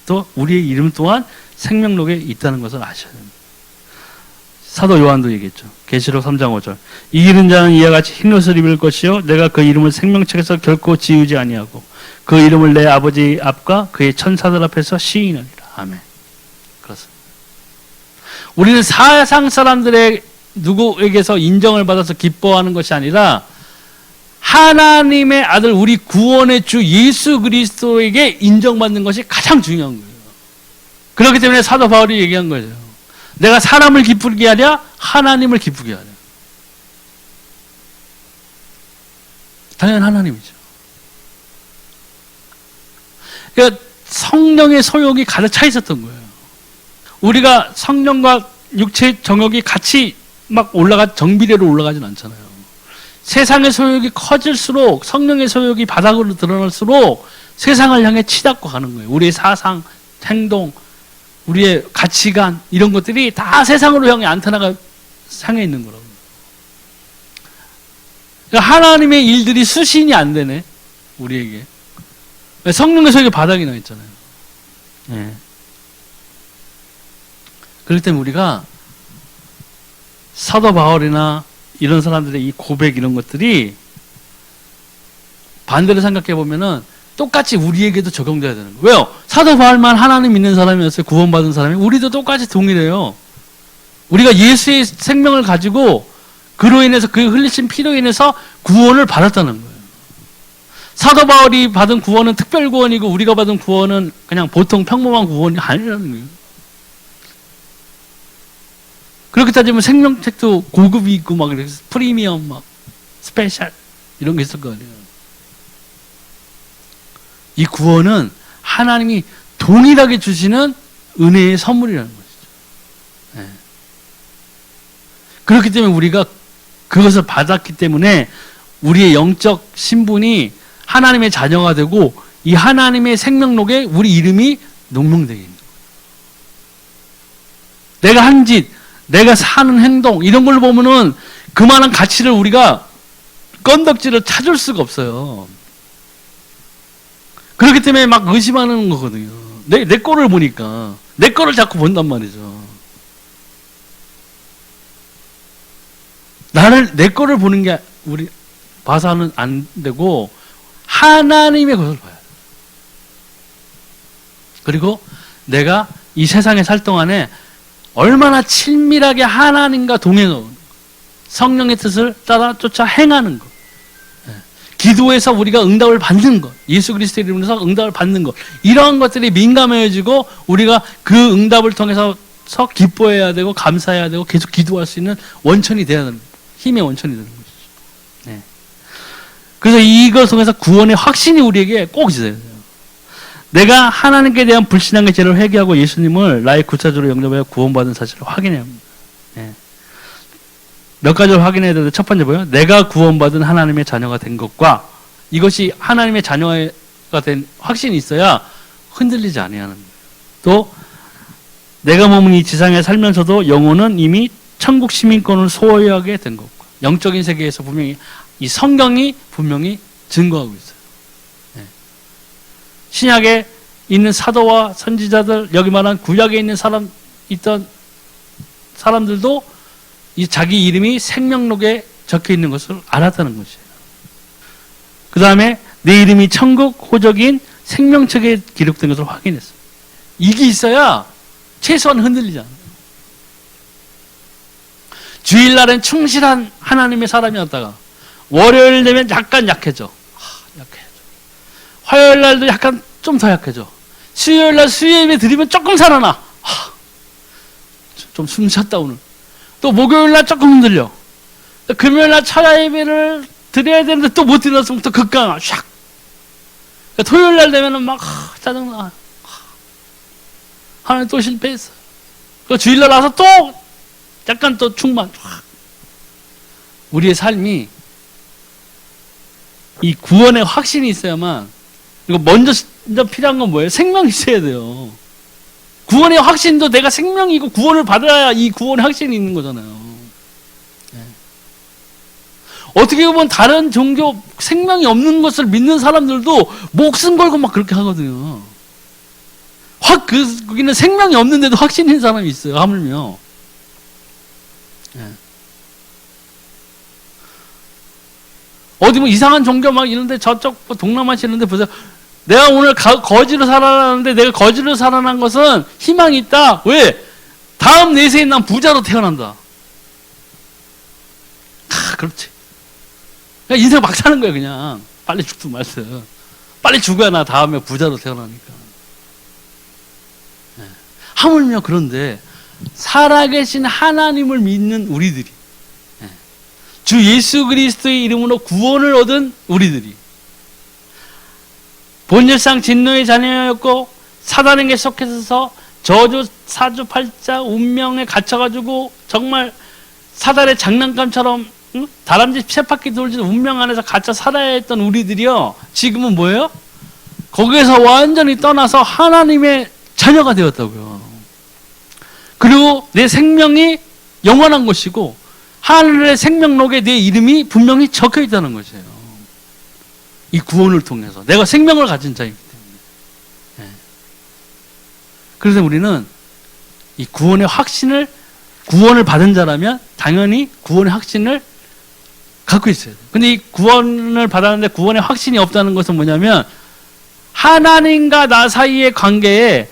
또 우리의 이름 또한 생명록에 있다는 것을 아셔야 됩니다. 사도 요한도 얘기했죠. 계시록 3장 5절. 이기는 자는 이와 같이 흰옷을 입을 것이요 내가 그 이름을 생명책에서 결코 지우지 아니하고 그 이름을 내 아버지 앞과 그의 천사들 앞에서 시인하리라. 아멘. 그렇습니다. 우리는 사상 사람들의 누구에게서 인정을 받아서 기뻐하는 것이 아니라 하나님의 아들 우리 구원의 주 예수 그리스도에게 인정받는 것이 가장 중요한 거예요. 그렇기 때문에 사도 바울이 얘기한 거죠. 내가 사람을 기쁘게 하랴 하나님을 기쁘게 하랴. 당연히 하나님이죠. 그러니까 성령의 소욕이 가득 차 있었던 거예요. 우리가 성령과 육체의 정욕이 같이 막 정비례로 올라가진 않잖아요. 세상의 소욕이 커질수록 성령의 소욕이 바닥으로 드러날수록 세상을 향해 치닫고 가는 거예요. 우리의 사상, 행동, 우리의 가치관 이런 것들이 다 세상으로 향해 안테나가 향해 있는 거라고. 그러니까 하나님의 일들이 수신이 안 되네 우리에게. 성령의 소욕이 바닥이 나 있잖아요. 네. 그렇기 때문에 우리가 사도 바울이나 이런 사람들의 이 고백 이런 것들이 반대로 생각해 보면은 똑같이 우리에게도 적용돼야 되는 거예요. 왜요? 사도 바울만 하나님 믿는 사람이었어요. 구원받은 사람이. 우리도 똑같이 동일해요. 우리가 예수의 생명을 가지고 그로 인해서 그 흘리신 피로 인해서 구원을 받았다는 거예요. 사도 바울이 받은 구원은 특별 구원이고 우리가 받은 구원은 그냥 보통 평범한 구원이 아니라는 거예요. 그렇게 따지면 생명책도 고급이 있고 막 프리미엄 막 스페셜 이런 게 있을 거 아니에요. 이 구원은 하나님이 동일하게 주시는 은혜의 선물이라는 것이죠. 네. 그렇기 때문에 우리가 그것을 받았기 때문에 우리의 영적 신분이 하나님의 자녀가 되고 이 하나님의 생명록에 우리 이름이 녹명되게 있는 거예요. 내가 한 짓, 내가 사는 행동 이런 걸 보면은 그만한 가치를 우리가 건덕지를 찾을 수가 없어요. 그렇기 때문에 막 의심하는 거거든요. 내 거를 보니까 내 거를 자꾸 본단 말이죠. 내 거를 보는 게 우리 봐서는 안 되고 하나님의 것을 봐야 돼요. 그리고 내가 이 세상에 살 동안에 얼마나 친밀하게 하나님과 동행하고 성령의 뜻을 따라 쫓아 행하는 것, 기도에서 우리가 응답을 받는 것, 예수 그리스도의 이름으로 응답을 받는 것, 이러한 것들이 민감해지고 우리가 그 응답을 통해서 기뻐해야 되고 감사해야 되고 계속 기도할 수 있는 원천이 되어야 되는 거예요. 힘의 원천이 되는 것이죠. 네. 그래서 이걸 통해서 구원의 확신이 우리에게 꼭 있어야 돼요. 내가 하나님께 대한 불신앙의 죄를 회개하고 예수님을 나의 구차주로 영접하여 구원받은 사실을 확인해야 합니다. 네. 몇 가지를 확인해야 되는데 첫 번째 뭐예요? 내가 구원받은 하나님의 자녀가 된 것과 이것이 하나님의 자녀가 된 확신이 있어야 흔들리지 아니하는 거예요. 또 내가 머문 이 지상에 살면서도 영혼은 이미 천국 시민권을 소유하게 된 것과 영적인 세계에서 분명히 이 성경이 분명히 증거하고 있어요. 네. 신약에 있는 사도와 선지자들, 여기 말한 구약에 있는 있던 사람들도 이 자기 이름이 생명록에 적혀 있는 것을 알았다는 것이에요. 그 다음에 내 이름이 천국 호적인 생명책에 기록된 것을 확인했어요. 이게 있어야 최소한 흔들리지 않아요. 주일날은 충실한 하나님의 사람이었다가 월요일 되면 약간 약해져. 약해져. 화요일날도 약간 좀 더 약해져. 수요일날 수요예배 드리면 조금 살아나. 좀 숨 쉬었다 오늘. 또 목요일날 조금 흔들려. 금요일날 철야 예배를 드려야 되는데 또 못 드렸으면 또 극강아. 샥. 토요일날 되면은 막 짜증나. 하나님 또 실패했어. 그 주일날 와서 또 약간 또 충만. 우리의 삶이 이 구원의 확신이 있어야만. 이거 먼저 필요한 건 뭐예요? 생명이 있어야 돼요. 구원의 확신도 내가 생명이고 구원을 받아야 이 구원의 확신이 있는 거잖아요. 네. 어떻게 보면 다른 종교 생명이 없는 것을 믿는 사람들도 목숨 걸고 막 그렇게 하거든요. 거기는 생명이 없는데도 확신 있는 사람이 있어요. 하물며. 네. 어디 뭐 이상한 종교 막 이런데 저쪽 뭐 동남아시 이런데 보세요. 내가 오늘 거지로 살아나는데 내가 거지로 살아난 것은 희망이 있다. 왜? 다음 내세에 난 부자로 태어난다. 그렇지. 그냥 인생 막 사는 거야 그냥. 빨리 죽도 말았어. 빨리 죽어야 나 다음에 부자로 태어나니까. 네. 하물며 그런데 살아계신 하나님을 믿는 우리들이, 네. 주 예수 그리스도의 이름으로 구원을 얻은 우리들이 본질상 진노의 자녀였고 사단에게 속해서 저주, 사주팔자, 운명에 갇혀가지고 정말 사단의 장난감처럼 다람쥐 쳇바퀴 돌지는 운명 안에서 갇혀 살아야 했던 우리들이요. 지금은 뭐예요? 거기에서 완전히 떠나서 하나님의 자녀가 되었다고요. 그리고 내 생명이 영원한 것이고 하늘의 생명록에 내 이름이 분명히 적혀 있다는 것이에요. 이 구원을 통해서 내가 생명을 가진 자이기 때문에. 네. 그래서 우리는 이 구원의 확신을, 구원을 받은 자라면 당연히 구원의 확신을 갖고 있어야 돼요. 근데 이 구원을 받았는데 구원의 확신이 없다는 것은 뭐냐면 하나님과 나 사이의 관계에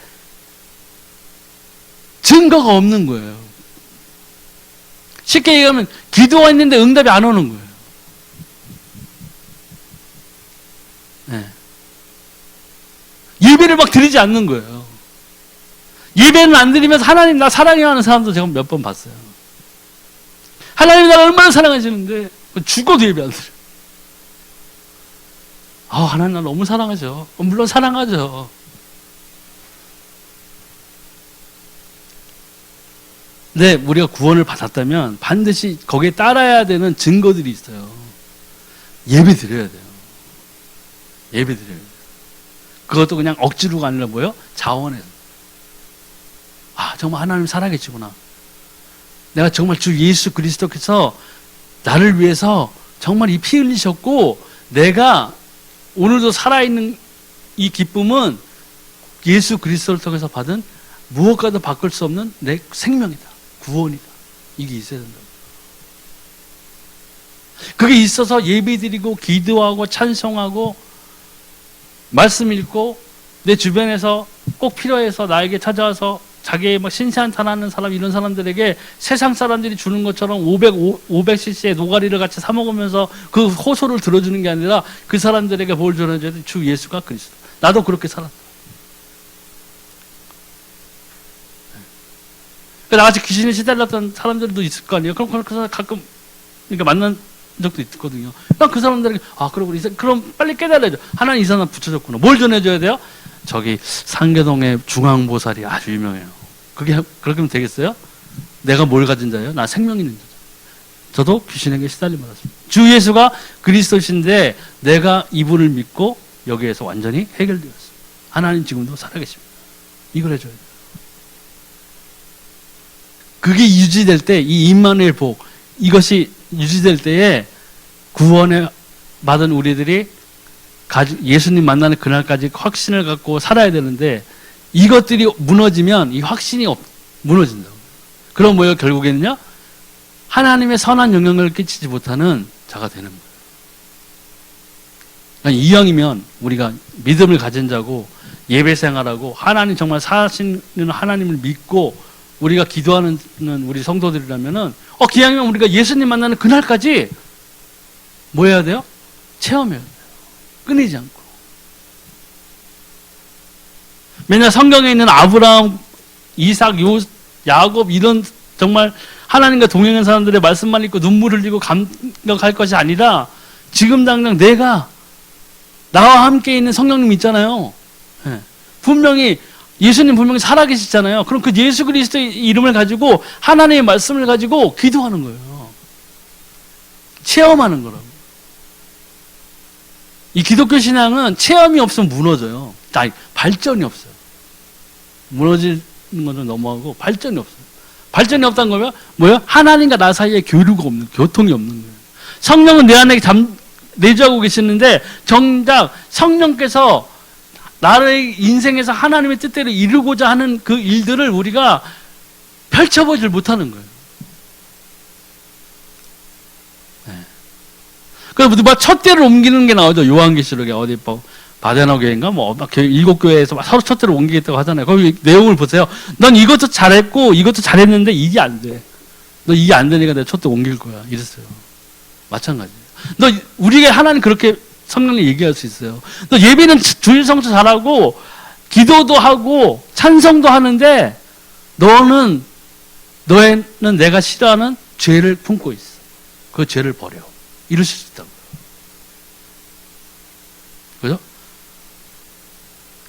증거가 없는 거예요. 쉽게 얘기하면 기도했는데 응답이 안 오는 거예요. 네. 예배를 막 드리지 않는 거예요. 예배는 안 드리면서 하나님 나 사랑해 하는 사람도 제가 몇 번 봤어요. 하나님 나를 얼마나 사랑하시는데 죽어도 예배 안 드려요. 하나님 나를 너무 사랑하죠. 물론 사랑하죠. 네, 우리가 구원을 받았다면 반드시 거기에 따라야 되는 증거들이 있어요. 예배 드려야 돼요. 예배 드려요. 그것도 그냥 억지로가 아니라 뭐예요? 자원해서. 정말 하나님 살아계시구나. 내가 정말 주 예수 그리스도께서 나를 위해서 정말 이 피 흘리셨고 내가 오늘도 살아있는 이 기쁨은 예수 그리스도를 통해서 받은 무엇과도 바꿀 수 없는 내 생명이다. 구원이다. 이게 있어야 된다. 그게 있어서 예배드리고 기도하고 찬송하고 말씀 읽고 내 주변에서 꼭 필요해서 나에게 찾아와서 자기의 막 신세한탄하는 사람 이런 사람들에게 세상 사람들이 주는 것처럼 500cc의 노가리를 같이 사 먹으면서 그 호소를 들어주는 게 아니라 그 사람들에게 뭘 전해줘야 돼? 주 예수가 그리스도. 나도 그렇게 살았다. 나같이 귀신에 시달렸던 사람들도 있을 거 아니에요. 그럼 그 사람 가끔 그러니까 만난 적도 있거든요. 그 사람들에게 그럼 빨리 깨달아야죠. 하나님 이 사람 붙여줬구나. 뭘 전해줘야 돼요? 저기 상계동의 중앙보살이 아주 유명해요. 그렇게 하면 되겠어요? 내가 뭘 가진 자예요? 나 생명 있는 자죠. 저도 귀신에게 시달림 받았습니다. 주 예수가 그리스도신데 내가 이분을 믿고 여기에서 완전히 해결되었어요. 하나님 지금도 살아계십니다. 이걸 해줘야 돼요. 그게 유지될 때, 이 임마누엘 복, 이것이 유지될 때에 구원에 받은 우리들이 예수님 만나는 그날까지 확신을 갖고 살아야 되는데, 이것들이 무너지면 이 확신이 무너진다고. 그럼 뭐예요? 결국에는요, 하나님의 선한 영향을 끼치지 못하는 자가 되는 거예요. 그러니까 이왕이면 우리가 믿음을 가진 자고 예배 생활하고 하나님 정말 사시는 하나님을 믿고 우리가 기도하는 우리 성도들이라면은 기왕이면 우리가 예수님 만나는 그날까지 뭐 해야 돼요? 체험해야 돼요. 끊이지 않고. 맨날 성경에 있는 아브라함, 이삭, 야곱 이런 정말 하나님과 동행한 사람들의 말씀만 읽고 눈물을 흘리고 감격할 것이 아니라 지금 당장 내가 나와 함께 있는 성령님 있잖아요. 분명히 예수님 분명히 살아계시잖아요. 그럼 그 예수 그리스도의 이름을 가지고 하나님의 말씀을 가지고 기도하는 거예요. 체험하는 거라고. 이 기독교 신앙은 체험이 없으면 무너져요. 아니, 발전이 없어요. 무너지는 것은 넘어가고 발전이 없어요. 발전이 없다는 거면 뭐예요? 하나님과 나 사이에 교류가 없는, 교통이 없는 거예요. 성령은 내 안에 내주하고 계시는데 정작 성령께서 나의 인생에서 하나님의 뜻대로 이루고자 하는 그 일들을 우리가 펼쳐보질 못하는 거예요. 그래서 누가 촛대를 옮기는 게 나오죠. 요한계시록에 어디 바데나 교회인가 일곱 교회에서 서로 촛대를 옮기겠다고 하잖아요. 거기 내용을 보세요. 넌 이것도 잘했고 이것도 잘했는데 이게 안 돼. 너 이게 안 되니까 내가 촛대 옮길 거야. 이랬어요. 마찬가지예요. 너 우리가 하나님 그렇게 성령이 얘기할 수 있어요. 너 예배는 주일 성수 잘하고 기도도 하고 찬성도 하는데 너는 내가 싫어하는 죄를 품고 있어. 그 죄를 버려. 이러실 수 있다고요. 그죠?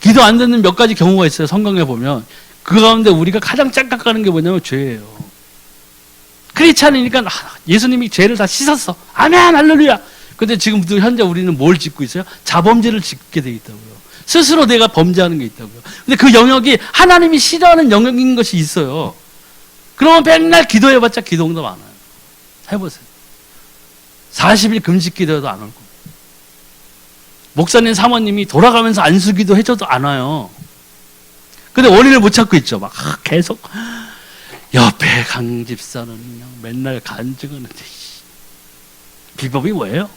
기도 안 듣는 몇 가지 경우가 있어요. 성경에 보면 그 가운데 우리가 가장 짝각하는 게 뭐냐면 죄예요. 크리스찬이니까 예수님이 죄를 다 씻었어. 아멘 할렐루야. 근데 지금 현재 우리는 뭘 짓고 있어요? 자범죄를 짓게 돼 있다고요. 스스로 내가 범죄하는 게 있다고요. 근데 그 영역이 하나님이 싫어하는 영역인 것이 있어요. 그러면 맨날 기도해봤자 기도응답 안 와요. 해보세요. 40일 금식 기도해도 안 올 거예요. 목사님 사모님이 돌아가면서 안수기도 해줘도 안 와요. 근데 원인을 못 찾고 있죠. 막 계속 옆에 강 집사는 그냥 맨날 간증하는데 비법이 뭐예요?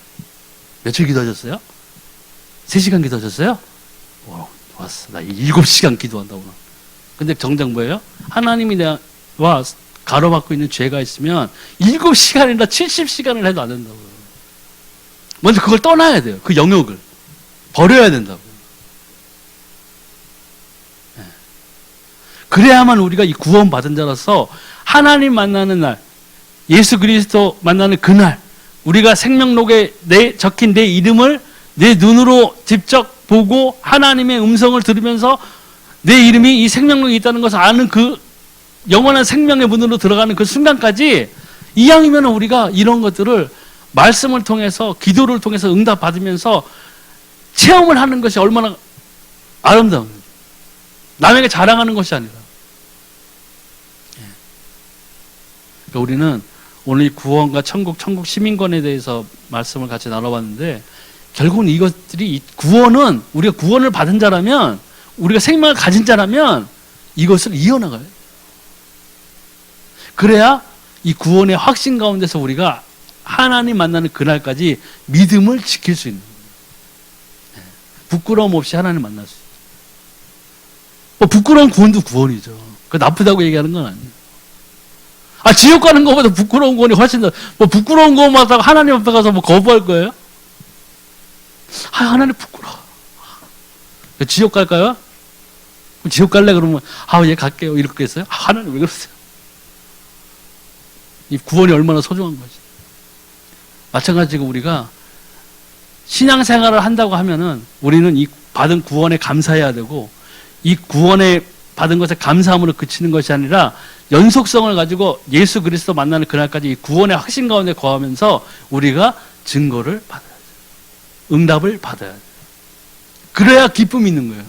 며칠 기도하셨어요? 3시간 기도하셨어요? 좋았어. 나 7시간 기도한다고. 근데 정작 뭐예요? 하나님이 나와 가로막고 있는 죄가 있으면 7시간이나 70시간을 해도 안 된다고요. 먼저 그걸 떠나야 돼요. 그 영역을. 버려야 된다고요. 네. 그래야만 우리가 이 구원받은 자로서 하나님 만나는 날, 예수 그리스도 만나는 그날, 우리가 생명록에 적힌 내 이름을 내 눈으로 직접 보고 하나님의 음성을 들으면서 내 이름이 이 생명록에 있다는 것을 아는 그 영원한 생명의 문으로 들어가는 그 순간까지 이왕이면 우리가 이런 것들을 말씀을 통해서 기도를 통해서 응답받으면서 체험을 하는 것이 얼마나 아름다운 거예요. 남에게 자랑하는 것이 아니라. 그러니까 우리는 오늘 이 구원과 천국 시민권에 대해서 말씀을 같이 나눠봤는데 결국은 이것들이 구원은 우리가 구원을 받은 자라면 우리가 생명을 가진 자라면 이것을 이어나가요. 그래야 이 구원의 확신 가운데서 우리가 하나님 만나는 그날까지 믿음을 지킬 수 있는 거예요. 부끄러움 없이 하나님 만날 수 있어요. 부끄러운 구원도 구원이죠. 그 나쁘다고 얘기하는 건 아니에요. 지옥 가는 것보다 부끄러운 구원이 훨씬 더, 부끄러운 구원 받다가 하나님 앞에 가서 거부할 거예요? 하나님 부끄러워. 지옥 갈까요? 지옥 갈래? 그러면, 얘 갈게요. 이렇겠어요? 하나님 왜 그러세요? 이 구원이 얼마나 소중한 거지. 마찬가지로 우리가 신앙생활을 한다고 하면은 우리는 이 받은 구원에 감사해야 되고 이 구원에 받은 것에 감사함으로 그치는 것이 아니라 연속성을 가지고 예수 그리스도 만나는 그날까지 이 구원의 확신 가운데 거하면서 우리가 증거를 받아야 돼요. 응답을 받아야 돼요. 그래야 기쁨이 있는 거예요.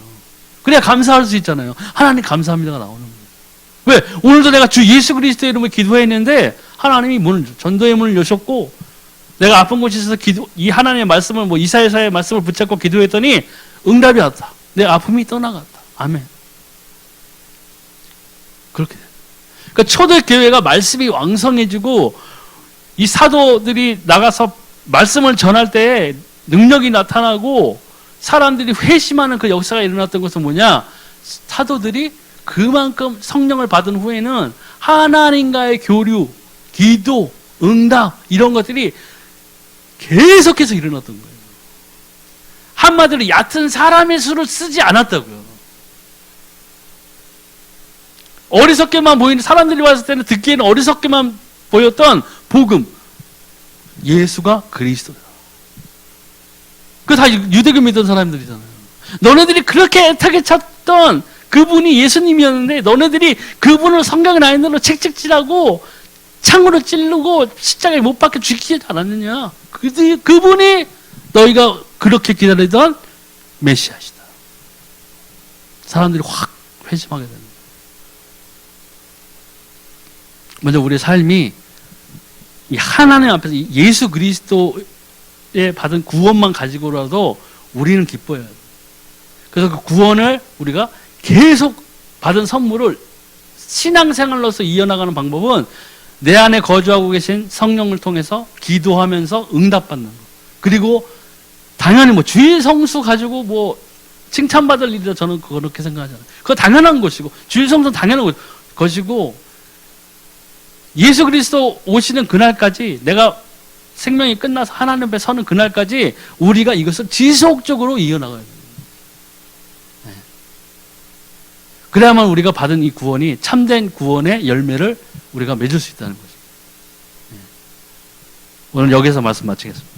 그래야 감사할 수 있잖아요. 하나님 감사합니다가 나오는 거예요. 왜? 오늘도 내가 주 예수 그리스도의 이름으로 기도했는데 하나님이 전도의 문을 여셨고 내가 아픈 곳에 있어서 이 하나님의 말씀을 이사야서의 말씀을 붙잡고 기도했더니 응답이 왔다. 내 아픔이 떠나갔다. 아멘. 그렇게 돼. 그러니까 초대교회가 말씀이 왕성해지고 이 사도들이 나가서 말씀을 전할 때 능력이 나타나고 사람들이 회심하는 그 역사가 일어났던 것은 뭐냐? 사도들이 그만큼 성령을 받은 후에는 하나님과의 교류, 기도, 응답 이런 것들이 계속해서 일어났던 거예요. 한마디로 얕은 사람의 수를 쓰지 않았다고요. 어리석게만 보이는 사람들이 왔을 때는 듣기에는 어리석게만 보였던 복음, 예수가 그리스도다. 그거 다 유대교 믿던 사람들이잖아요. 너네들이 그렇게 애타게 찾던 그분이 예수님이었는데 너네들이 그분을 성경의 라인으로 책찍질하고 창으로 찌르고 십자가에 못 박혀 죽이지 않았느냐. 그분이 너희가 그렇게 기다리던 메시아시다. 사람들이 확 회심하게 되는 거예요. 먼저 우리의 삶이 이 하나님 앞에서 예수 그리스도에 받은 구원만 가지고라도 우리는 기뻐해야 돼요. 그래서 그 구원을 우리가 계속 받은 선물을 신앙생활로서 이어나가는 방법은 내 안에 거주하고 계신 성령을 통해서 기도하면서 응답받는 거. 그리고 당연히 주일 성수 가지고 칭찬받을 일이라 저는 그렇게 생각하잖아요. 그거 당연한 것이고 주일 성수는 당연한 것이고 예수 그리스도 오시는 그날까지 내가 생명이 끝나서 하나님 앞에 서는 그날까지 우리가 이것을 지속적으로 이어나가야 돼요. 네. 그래야만 우리가 받은 이 구원이 참된 구원의 열매를 우리가 맺을 수 있다는 거죠. 네. 오늘 여기서 말씀 마치겠습니다.